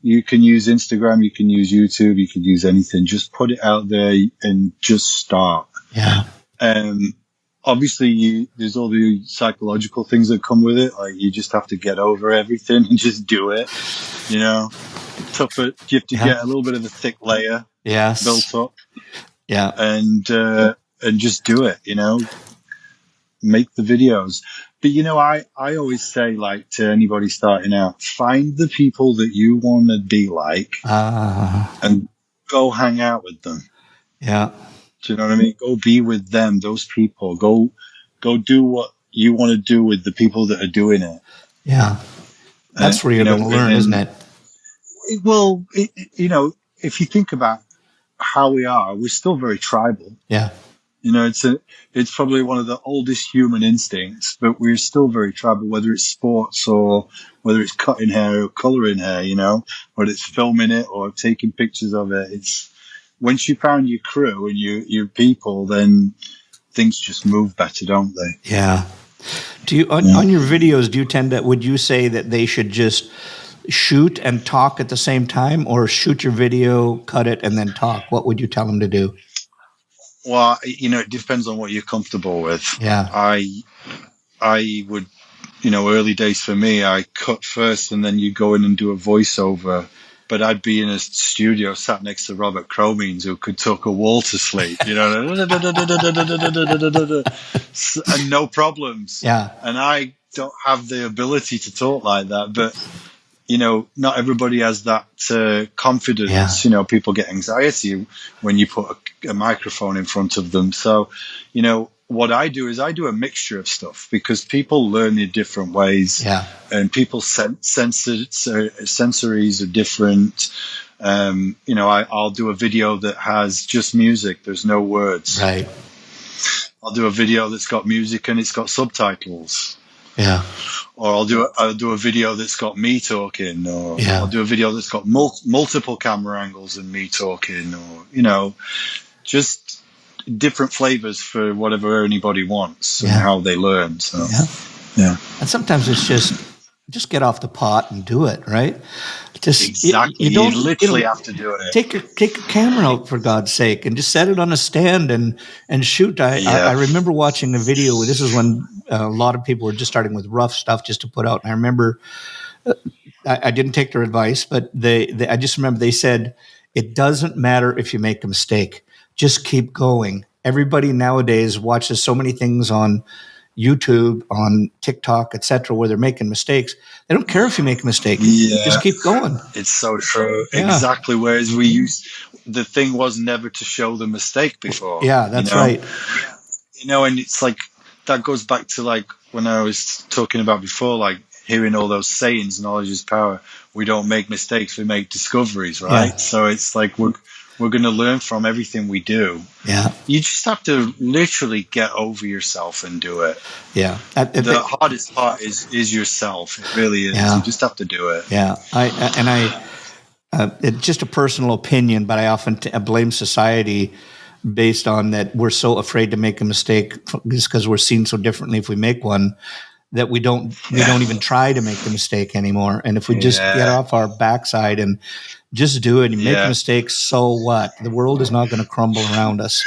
B: you can use Instagram, you can use YouTube, you can use anything. Just put it out there and just start.
A: Yeah.
B: Obviously, there's all the psychological things that come with it. Like you just have to get over everything and just do it. You know, tougher. You have to get a little bit of a thick layer built up.
A: Yeah.
B: And just do it. You know, make the videos. But you know, I always say, like, to anybody starting out, find the people that you want to be like, and go hang out with them.
A: Yeah.
B: Do you know what I mean? Go be with them, those people. Go do what you want to do with the people that are doing it.
A: Yeah. That's where you're going to learn, isn't it?
B: Well, you know, if you think about how we are, we're still very tribal.
A: Yeah.
B: You know, it's probably one of the oldest human instincts, but we're still very tribal, whether it's sports or whether it's cutting hair or coloring hair, you know, whether it's filming it or taking pictures of it. It's once you found your crew and your people, then things just move better, don't they?
A: Yeah. Do you on your videos? Do you tend to? Would you say that they should just shoot and talk at the same time, or shoot your video, cut it, and then talk? What would you tell them to do?
B: Well, you know, it depends on what you're comfortable with.
A: Yeah.
B: I would, you know, early days for me, I cut first and then you go in and do a voiceover. But I'd be in a studio sat next to Robert Cromeans who could talk a wall to sleep, you know, and no problems.
A: Yeah.
B: And I don't have the ability to talk like that, but you know, not everybody has that confidence.
A: Yeah.
B: You know, people get anxiety when you put a microphone in front of them. So, you know, what I do is I do a mixture of stuff because people learn in different ways.
A: Yeah.
B: And people's sensories are different. You know, I'll do a video that has just music. There's no words.
A: Right.
B: I'll do a video that's got music and it's got subtitles.
A: Yeah.
B: Or I'll do a video that's got me talking, or
A: Yeah.
B: I'll do a video that's got multiple camera angles and me talking, or you know, just different flavors for whatever anybody wants and how they learn. So, yeah.
A: And sometimes it's just get off the pot and do it, right? Just
B: Exactly. You literally have to do it.
A: Take your camera out, for God's sake, and just set it on a stand and shoot. I remember watching a video. This is when a lot of people were just starting with rough stuff just to put out. And I remember I didn't take their advice, but I just remember they said, it doesn't matter if you make a mistake. Just keep going. Everybody nowadays watches so many things on YouTube, on TikTok, etc., where they're making mistakes. They don't care if you make a mistake.
B: Yeah.
A: Just keep going.
B: It's so true.
A: Yeah.
B: Exactly. Whereas the thing was never to show the mistake before.
A: Yeah, that's right.
B: You know, and it's like, that goes back to like when I was talking about before, like hearing all those sayings, knowledge is power. We don't make mistakes, we make discoveries, right? Yeah. So it's like we're going to learn from everything we do.
A: Yeah.
B: You just have to literally get over yourself and do it.
A: Yeah.
B: The hardest part is yourself. It really is. Yeah. You just have to do it.
A: Yeah. It's just a personal opinion, but I often blame society based on that we're so afraid to make a mistake just because we're seen so differently if we make one that we don't even try to make the mistake anymore. And if we just get off our backside and just do it and make mistakes, so what? The world is not going to crumble around us.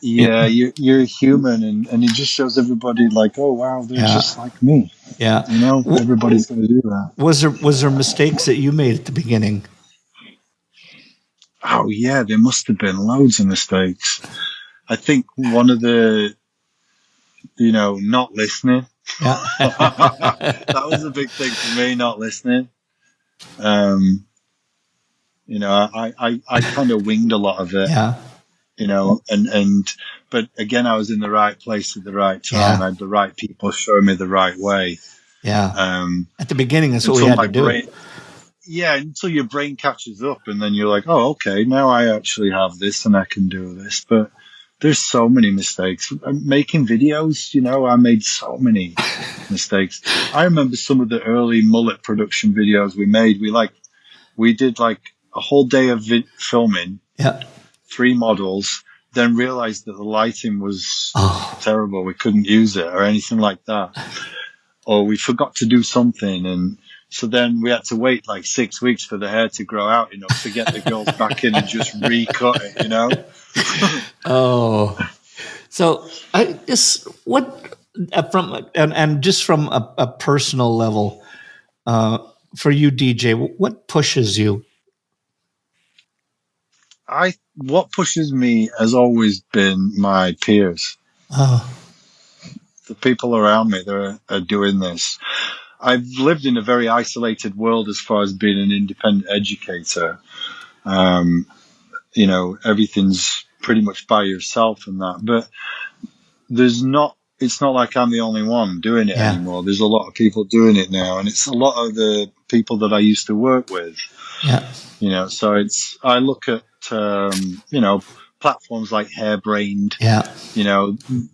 B: You're human, and it just shows everybody like, oh wow, they're just like me.
A: Yeah,
B: you know, everybody's going to do that.
A: Was there mistakes that you made at the beginning?
B: Oh yeah, there must have been loads of mistakes. I think one of the, you know, not listening.
A: Yeah.
B: That was a big thing for me, not listening. I kind of winged a lot of it.
A: Yeah.
B: But again, I was in the right place at the right time.
A: Yeah.
B: I had the right people showing me the right way.
A: Yeah. At the beginning, that's what we
B: Until
A: had
B: my
A: to do.
B: brain, until your brain catches up, and then you're like, oh, okay, now I actually have this and I can do this. But there's so many mistakes. Making videos, I made so many mistakes. I remember some of the early mullet production videos we made. We did like a whole day of filming.
A: Yeah.
B: 3 models, then realized that the lighting was terrible. We couldn't use it or anything like that. Or we forgot to do something. And so then we had to wait like 6 weeks for the hair to grow out enough to get the girls back in and just recut it,
A: So I just just from a personal level, for you, DJ, what pushes you?
B: What pushes me has always been my peers. The people around me that are doing this. I've lived in a very isolated world as far as being an independent educator. Everything's pretty much by yourself and that, but it's not like I'm the only one doing it anymore. There's a lot of people doing it now, and it's a lot of the people that I used to work with.
A: Yeah.
B: So I look at, platforms like Hairbrained.
A: Yeah.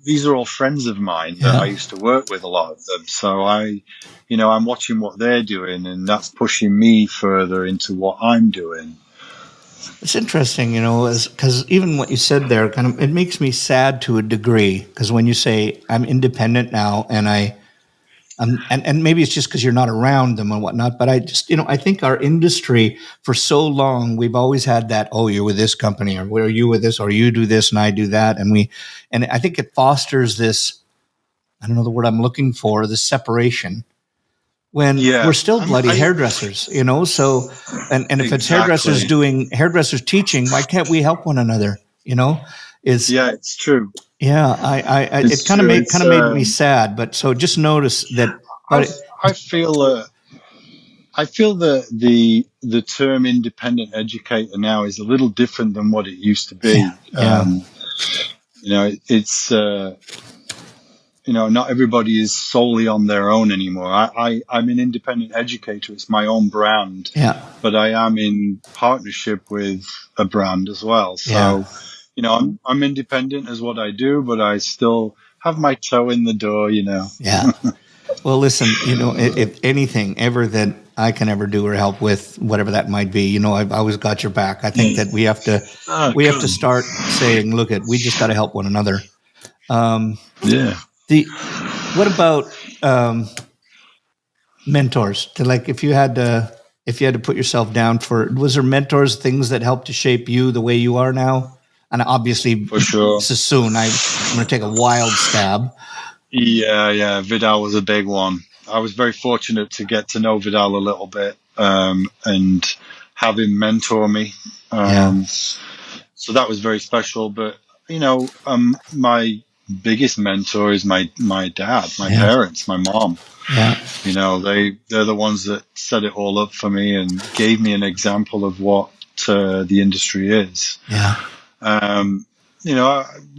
B: These are all friends of mine that I used to work with, a lot of them. So I'm watching what they're doing, and that's pushing me further into what I'm doing.
A: It's interesting, because even what you said there, it makes me sad to a degree. Because when you say I'm independent now, and and maybe it's just because you're not around them and whatnot, but I just, I think our industry for so long, we've always had that, oh, you're with this company, or where are you with this, or you do this and I do that. And I think it fosters this, I don't know the word I'm looking for, this separation when we're still bloody hairdressers, so, and if it's hairdressers teaching, why can't we help one another?
B: It's true.
A: Yeah, it kind of made me sad, but so just notice that.
B: I feel that the term independent educator now is a little different than what it used to be. It's not everybody is solely on their own anymore. I'm an independent educator. It's my own brand.
A: Yeah.
B: But I am in partnership with a brand as well. So, I'm independent as what I do, but I still have my toe in the door,
A: Yeah. Well, listen, if anything ever that I can ever do or help with, whatever that might be, I've always got your back. I think that we have to start saying, look, we just got to help one another. What about mentors? If you had to put yourself down was there mentors, things that helped to shape you the way you are now? And obviously,
B: for sure,
A: Sassoon. I'm going to take a wild stab.
B: Yeah. Vidal was a big one. I was very fortunate to get to know Vidal a little bit and have him mentor me. So that was very special. But my biggest mentor is my dad, my parents, my mom.
A: Yeah.
B: They're the ones that set it all up for me and gave me an example of what the industry is.
A: Yeah.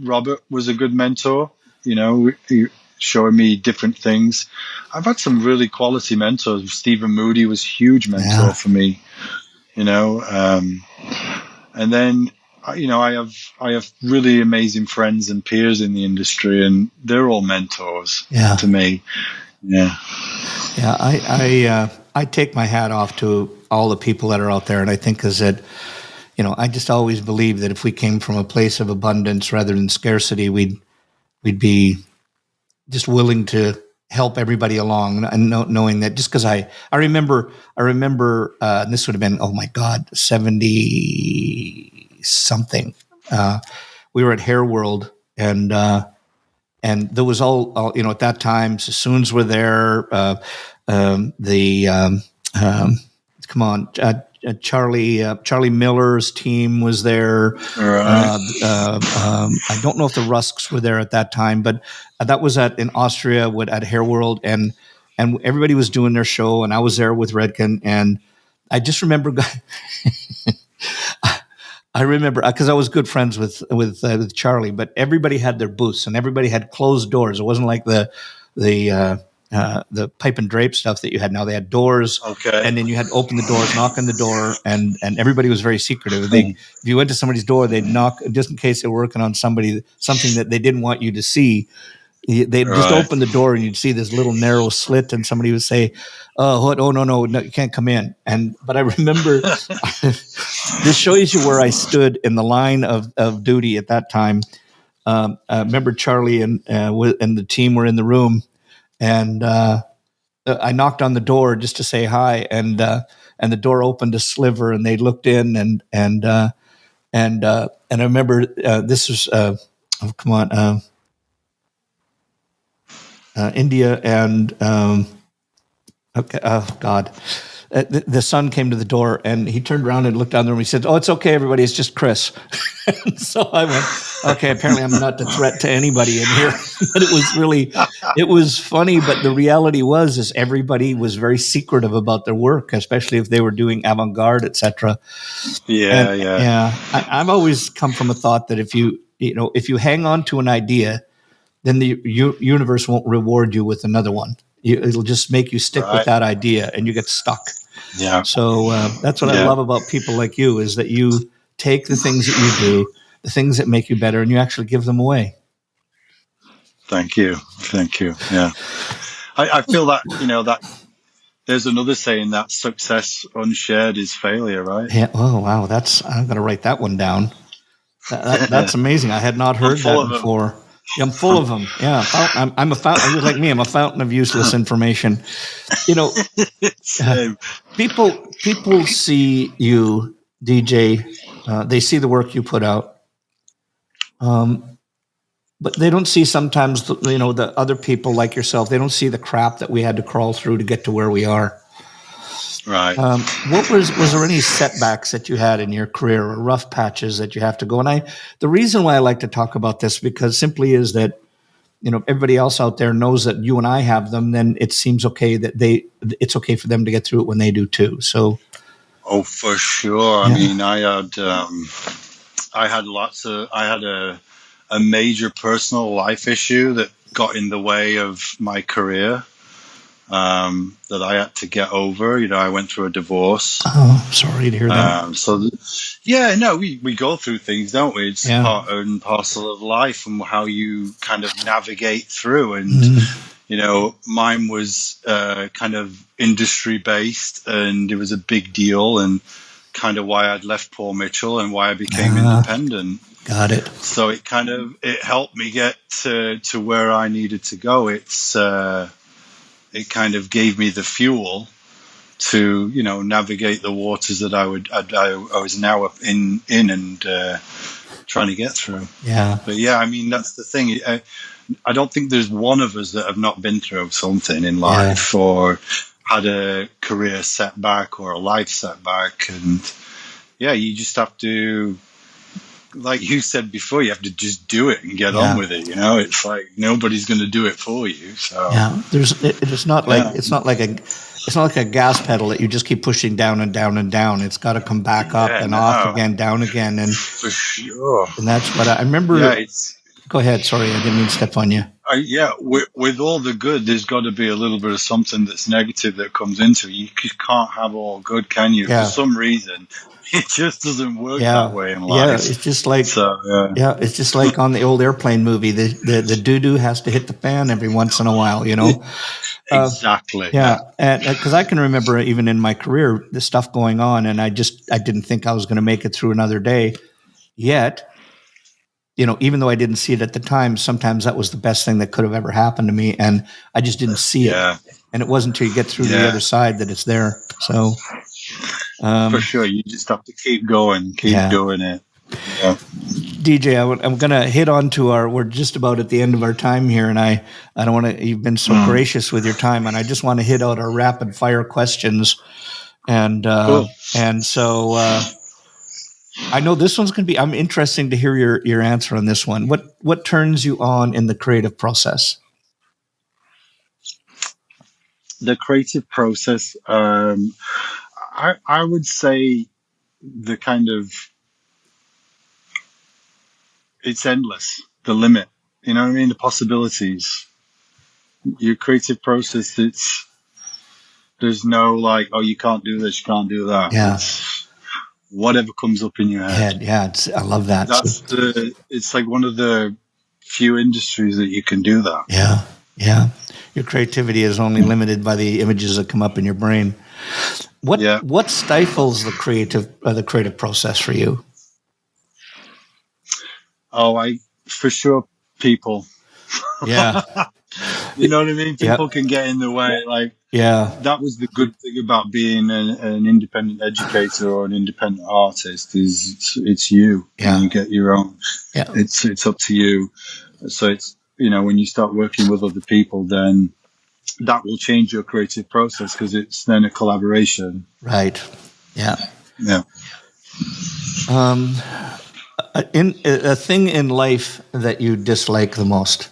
B: Robert was a good mentor. He showing me different things. I've had some really quality mentors. Stephen Moody was a huge mentor for me. And then I have really amazing friends and peers in the industry, and they're all mentors to me. Yeah.
A: I take my hat off to all the people that are out there, and I think I just always believe that if we came from a place of abundance rather than scarcity, we'd be just willing to help everybody along, and knowing that just because I remember and this would have been, oh my God, 70 something. We were at Hair World, and there was all at that time, Sassoons were there. Charlie Miller's team was there.
B: Right.
A: I don't know if the Rusks were there at that time, but that was in Austria at Hair World, and everybody was doing their show, and I was there with Redken, and I just remember I remember because I was good friends with Charlie, but everybody had their booths and everybody had closed doors. It wasn't like the pipe and drape stuff that you had now. They had doors,
B: Okay.
A: and then you had to open the doors, knock on the door, and everybody was very secretive. If you went to somebody's door, they'd knock just in case they were working on something that they didn't want you to see. They'd just
B: Right.
A: open the door and you'd see this little narrow slit, and somebody would say, "Oh, what? Oh, no, you can't come in." But I remember this shows you where I stood in the line of duty at that time. I remember Charlie and the team were in the room, and I knocked on the door just to say hi, and the door opened a sliver, and they looked in, and I remember this was oh, come on. India and okay, oh God, the son came to the door and he turned around and looked down the room. He said, "Oh, it's okay, everybody. It's just Chris." So I went, "Okay, apparently I'm not a threat to anybody in here." But it was funny. But the reality is everybody was very secretive about their work, especially if they were doing avant-garde, etc. And
B: Yeah.
A: yeah, I've always come from a thought that if you hang on to an idea, then the universe won't reward you with another one. It'll just make you stick with
B: Right.
A: that idea, and you get stuck.
B: Yeah.
A: So that's what I
B: Yeah.
A: love about people like you is that you take the things that you do, the things that make you better, and you actually give them away.
B: Thank you. Yeah. I feel that, that there's another saying that success unshared is failure, right?
A: Yeah. Oh wow, I'm going to write that one down. That's amazing. I had not
B: I'm
A: heard
B: full
A: that
B: of them.
A: before. Yeah, I'm full of them. Yeah, I'm a fountain. Just like me, I'm a fountain of useless information. You know, people see you, DJ. They see the work you put out, but they don't see sometimes the other people like yourself. They don't see the crap that we had to crawl through to get to where we are.
B: Right.
A: What was there any setbacks that you had in your career or rough patches that you have to go? And the reason why I like to talk about this because simply is that everybody else out there knows that you and I have them. Then it seems okay that it's okay for them to get through it when they do too. So.
B: Oh, for sure.
A: Yeah.
B: I mean, I had a major personal life issue that got in the way of my career. That I had to get over. I went through a divorce.
A: Oh, sorry to hear that.
B: We go through things, don't we? It's part and parcel of life and how you kind of navigate through. And, mine was kind of industry based and it was a big deal and kind of why I'd left Paul Mitchell and why I became independent.
A: Got it.
B: So it helped me get to where I needed to go. It kind of gave me the fuel to, navigate the waters that I was now in and trying to get through.
A: Yeah.
B: But yeah, I mean, that's the thing. I don't think there's one of us that have not been through something in life or had a career setback or a life setback. And yeah, you just have to, like you said before, you have to just do it and get on with it. It's like nobody's going to do it for you. So
A: yeah, it's not like a gas pedal that you just keep pushing down and down and down. It's got to come back up and off again, down again, and
B: for sure.
A: And that's what I remember.
B: Yeah,
A: go ahead. Sorry, I didn't mean to step on you.
B: With all the good, there's got to be a little bit of something that's negative that comes into it. You can't have all good, can you?
A: Yeah.
B: For some reason, it just doesn't work that way in life.
A: Yeah, it's just like it's just like on the old airplane movie. The doo-doo has to hit the fan every once in a while,
B: Exactly.
A: Yeah, and because I can remember even in my career the stuff going on, and I didn't think I was going to make it through another day. Yet, even though I didn't see it at the time, sometimes that was the best thing that could have ever happened to me, and I just didn't see it. And it wasn't until you get through the other side that it's there. So,
B: for sure, you just have to keep going, doing it. Yeah.
A: DJ, I'm going to hit on to we're just about at the end of our time here, and I don't want to. You've been so gracious with your time, and I just want to hit out our rapid fire questions, and
B: cool.
A: And so. I know this one's going to be. I'm interested to hear your answer on this one. What turns you on in the creative process?
B: The creative process, I would say the kind of it's endless. The limit, you know what I mean? The possibilities. Your creative process. There's no like, oh, you can't do this, you can't do that.
A: Yeah.
B: It's whatever comes up in your head.
A: Yeah, I love that.
B: It's like one of the few industries that you can do that.
A: Yeah. Your creativity is only limited by the images that come up in your brain. What stifles the creative process for you?
B: Oh, for sure, people.
A: Yeah.
B: You know what I mean? People can get in the way. Like, that was the good thing about being an independent educator or an independent artist is it's you.
A: Yeah.
B: And you get your own.
A: Yeah.
B: It's up to you. So it's, when you start working with other people, then that will change your creative process because it's then a collaboration.
A: Right. Yeah.
B: Yeah.
A: In a thing in life that you dislike the most?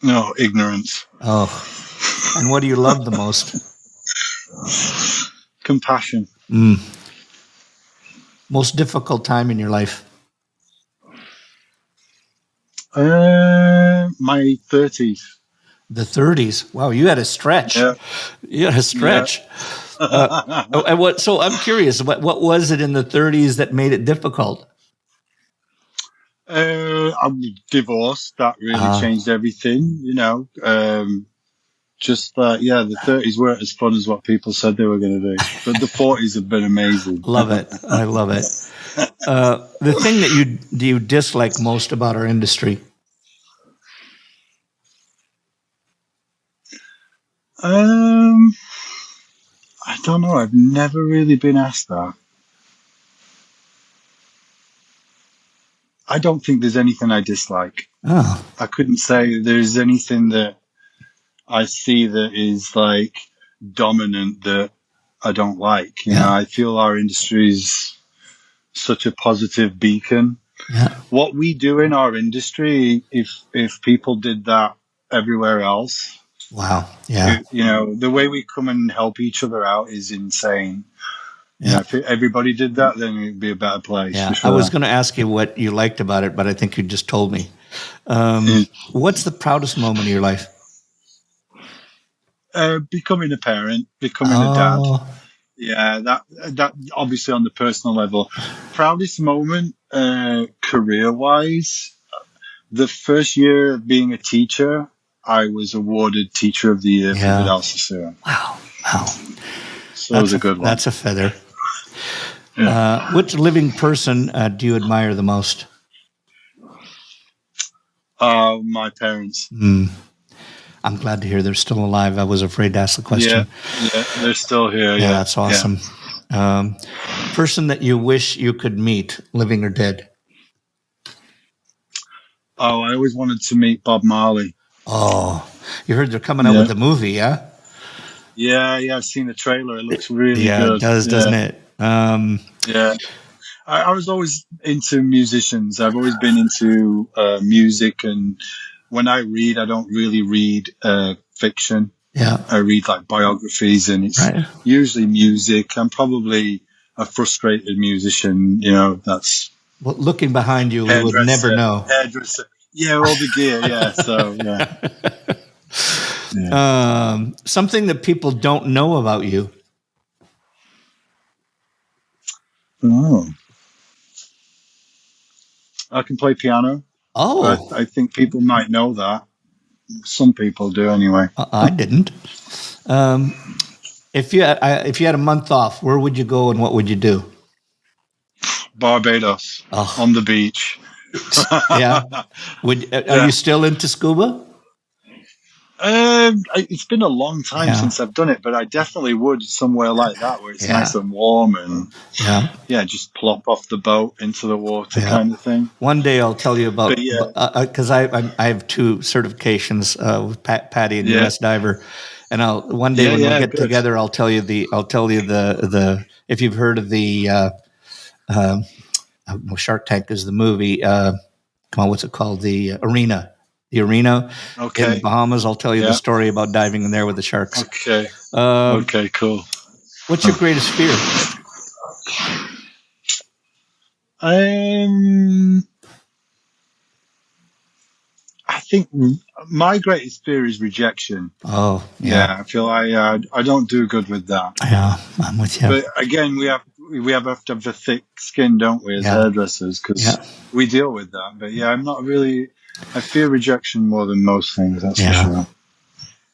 B: No, ignorance.
A: Oh. And what do you love the most?
B: Compassion.
A: Most difficult time in your life?
B: My 30s.
A: The 30s. Wow, you had a stretch.
B: Yeah.
A: You had a stretch. Yeah. So I'm curious, what was it in the 30s that made it difficult?
B: I'm divorced. That really changed everything, just that, the 30s weren't as fun as what people said they were going to do. But the 40s have been amazing.
A: Love it. I love it. The thing that you dislike most about our industry?
B: I don't know. I've never really been asked that. I don't think there's anything I dislike.
A: Oh.
B: I couldn't say there's anything that I see that is like dominant that I don't like. I feel our industry is such a positive beacon.
A: Yeah.
B: What we do in our industry, if people did that everywhere else.
A: Wow. Yeah.
B: The way we come and help each other out is insane. Yeah. If everybody did that, then it'd be a better place.
A: Yeah.
B: For sure.
A: I was going to ask you what you liked about it, but I think you just told me. What's the proudest moment of your life?
B: Becoming a parent, becoming a dad. Yeah, that obviously on the personal level. Proudest moment, career-wise, the first year of being a teacher, I was awarded Teacher of the Year for Vidal Sassoon.
A: Wow.
B: So that was a good one.
A: That's a feather.
B: Yeah.
A: Which living person do you admire the most?
B: My parents.
A: I'm glad to hear they're still alive. I was afraid to ask the question.
B: Yeah, they're still here.
A: Yeah, that's awesome. Yeah. Person that you wish you could meet, living or dead?
B: Oh, I always wanted to meet Bob Marley.
A: Oh, you heard they're coming out with a movie, yeah?
B: Yeah, I've seen the trailer. It looks really good.
A: Yeah, it does, doesn't it?
B: Yeah. I was always into musicians. I've always been into music, and when I read, I don't really read fiction.
A: Yeah.
B: I read like biographies, and it's usually music. I'm probably a frustrated musician, that's...
A: Well, looking behind you, we would never know.
B: Hairdresser. Yeah, all the gear, so,
A: something that people don't know about you.
B: Oh. I can play piano.
A: Oh.
B: I think people might know that. Some people do anyway.
A: I didn't. If you had a month off, where would you go and what would you do?
B: Barbados, on the beach.
A: Yeah. Are you still into scuba?
B: It's been a long time since I've done it, but I definitely would somewhere like that where it's nice and warm and just plop off the boat into the water kind of thing.
A: One day I'll tell you about, because I have 2 certifications with Patty and US Diver, and one day when we get together, I'll tell you the if you've heard of the Shark Tank is the movie. Come on, what's it called? The Arena. The Arena in Bahamas. I'll tell you the story about diving in there with the sharks.
B: Okay. Okay, cool.
A: What's your greatest fear?
B: think my greatest fear is rejection.
A: Oh,
B: Yeah, I feel I don't do good with that.
A: Yeah, I'm with you.
B: But again, we have to have a thick skin, don't we, as hairdressers, because we deal with that. But yeah, I'm not really. I fear rejection more than most things. That's for sure.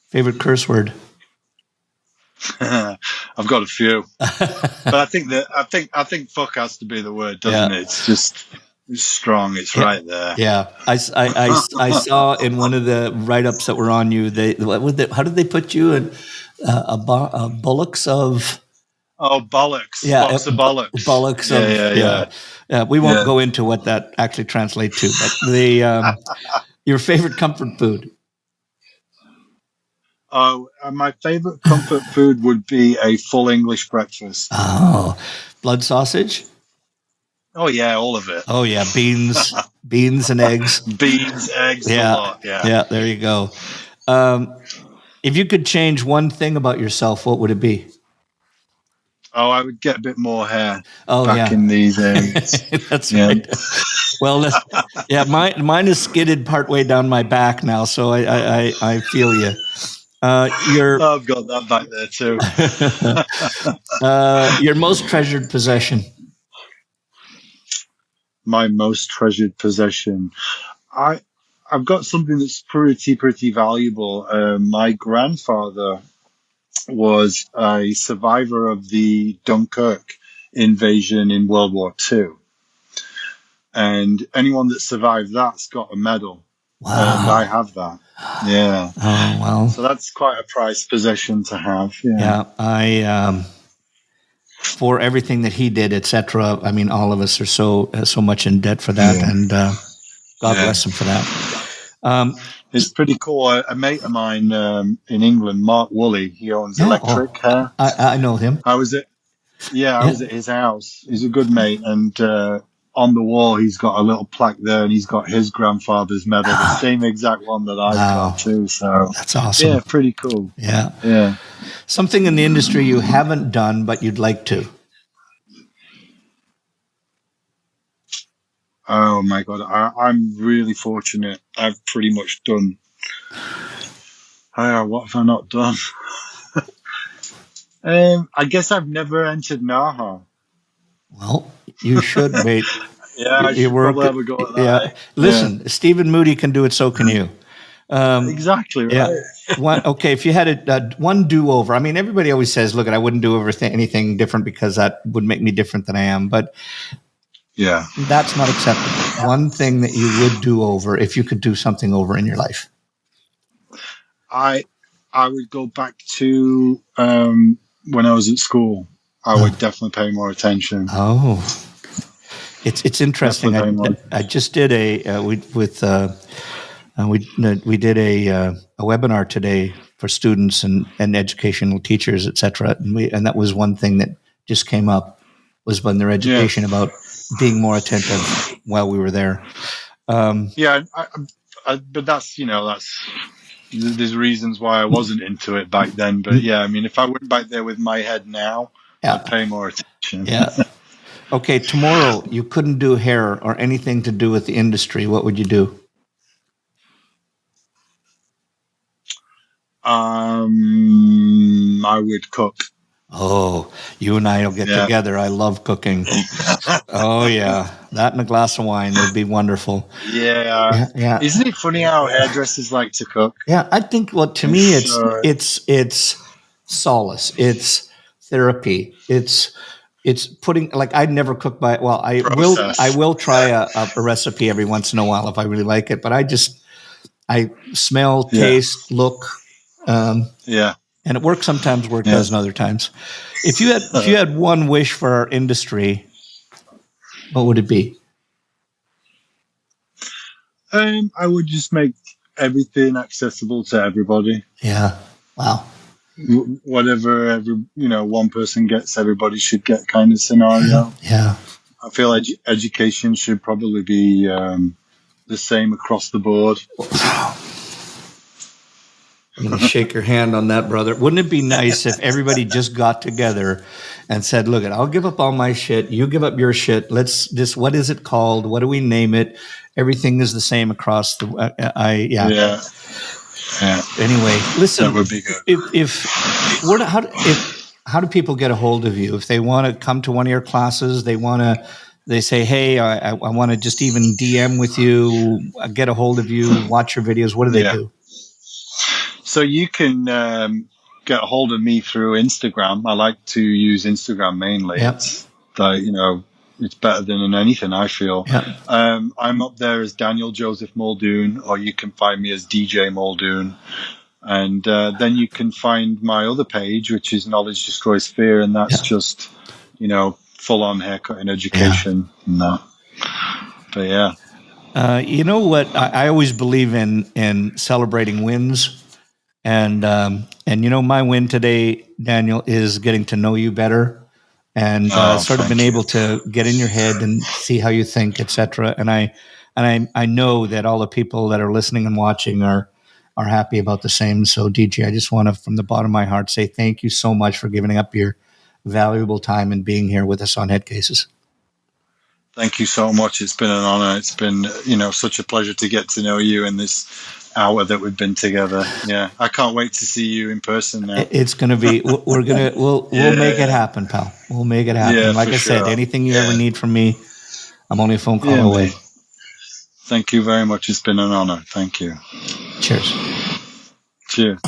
A: Favorite curse word?
B: I've got a few, but I think fuck has to be the word, doesn't it? It's just strong. It's right there.
A: Yeah, I saw in one of the write-ups that were on you. How did they put you in bullocks of?
B: Oh, bollocks!
A: Yeah,
B: Box of bollocks.
A: Bollocks of we won't go into what that actually translates to, but the your favorite comfort food.
B: Oh, my favorite comfort food would be a full English breakfast.
A: Oh, blood sausage.
B: Oh yeah, all of it.
A: Oh yeah, beans and eggs.
B: Beans, eggs, a lot.
A: Yeah. There you go. If you could change one thing about yourself, what would it be?
B: Oh, I would get a bit more hair back in these areas.
A: That's right. Well, mine is skidded partway down my back now, so I feel you.
B: I've got that back there too.
A: Your most treasured possession.
B: My most treasured possession. I've got something that's pretty valuable. My grandfather was a survivor of the Dunkirk invasion in World War II. And anyone that survived that's got a medal.
A: Wow.
B: And I have that. Yeah.
A: Oh, well.
B: So that's quite a prized possession to have.
A: Yeah. I, for everything that he did, etc. I mean, all of us are so much in debt for that. Yeah. And God bless him for that.
B: It's pretty cool. A mate of mine in England, Mark Woolley, he owns Electric Hair.
A: I know him.
B: I was at his house. He's a good mate. And on the wall, he's got a little plaque there, and he's got his grandfather's medal, the same exact one that I've got too. So
A: that's awesome.
B: Yeah, pretty cool.
A: Yeah. Something in the industry you haven't done, but you'd like to.
B: Oh my God, I'm really fortunate. I've pretty much done. What have I not done? I guess I've never entered NAHA.
A: Well, you should, mate.
B: I should probably have a go at that.
A: Yeah. Listen, Stephen Moody can do it, so can you.
B: Exactly right.
A: Yeah. If you had one do-over, I mean, everybody always says, look, I wouldn't do anything different because that would make me different than I am. But yeah, that's not acceptable. One thing that you would do over if you could do something over in your life.
B: I would go back to when I was at school. I would definitely pay more attention.
A: Oh, it's interesting. I just did we did a webinar today for students and educational teachers, etc. And that was one thing that just came up was when their education about being more attentive while we were there.
B: But that's there's reasons why I wasn't into it back then. But yeah, I mean, if I went back there with my head now, I'd pay more attention.
A: Yeah. Okay, tomorrow you couldn't do hair or anything to do with the industry. What would you do?
B: I would cook.
A: Oh, you and I will get together. I love cooking. Oh, yeah. That and a glass of wine would be wonderful.
B: Yeah. Isn't it funny how hairdressers like to cook?
A: Yeah, I think, to me, it's solace. It's therapy. It's putting, I'd never cook I will try a recipe every once in a while if I really like it, but I smell, taste, look. And it works sometimes, doesn't other times. If you had one wish for our industry, what would it be?
B: I would just make everything accessible to everybody.
A: Yeah. Wow.
B: Whatever one person gets, everybody should get kind of scenario.
A: Yeah.
B: I feel like education should probably be the same across the board.
A: I'm going to shake your hand on that, brother. Wouldn't it be nice if everybody just got together and said, look, I'll give up all my shit. You give up your shit. Let's just, what is it called? What do we name it? Everything is the same across the,
B: Yeah.
A: Anyway, listen,
B: That would be good.
A: how do people get a hold of you? If they want to come to one of your classes, they say, hey, I want to just even DM with you, get a hold of you, watch your videos. What do they do?
B: So you can get a hold of me through Instagram. I like to use Instagram mainly.
A: Yep.
B: It's it's better than anything, I feel.
A: Yep.
B: I'm up there as Daniel Joseph Muldoon, or you can find me as DJ Muldoon. And then you can find my other page, which is Knowledge Destroys Fear, and that's just, full on haircut and education. Yeah. But yeah.
A: You know what? I always believe in celebrating wins. And my win today, Daniel, is getting to know you better and sort of been able to get in your head and see how you think, etc. And I know that all the people that are listening and watching are happy about the same. So DJ, I just want to, from the bottom of my heart, say thank you so much for giving up your valuable time and being here with us on Headcases.
B: Thank you so much. It's been an honor. It's been, such a pleasure to get to know you in this hour that we've been together. Yeah. I can't wait to see you in person now.
A: It's going to be, we'll make it happen, pal. We'll make it happen.
B: Yeah,
A: like I said, anything you ever need from me, I'm only a phone call away.
B: Mate. Thank you very much. It's been an honor. Thank you.
A: Cheers.
B: Cheers.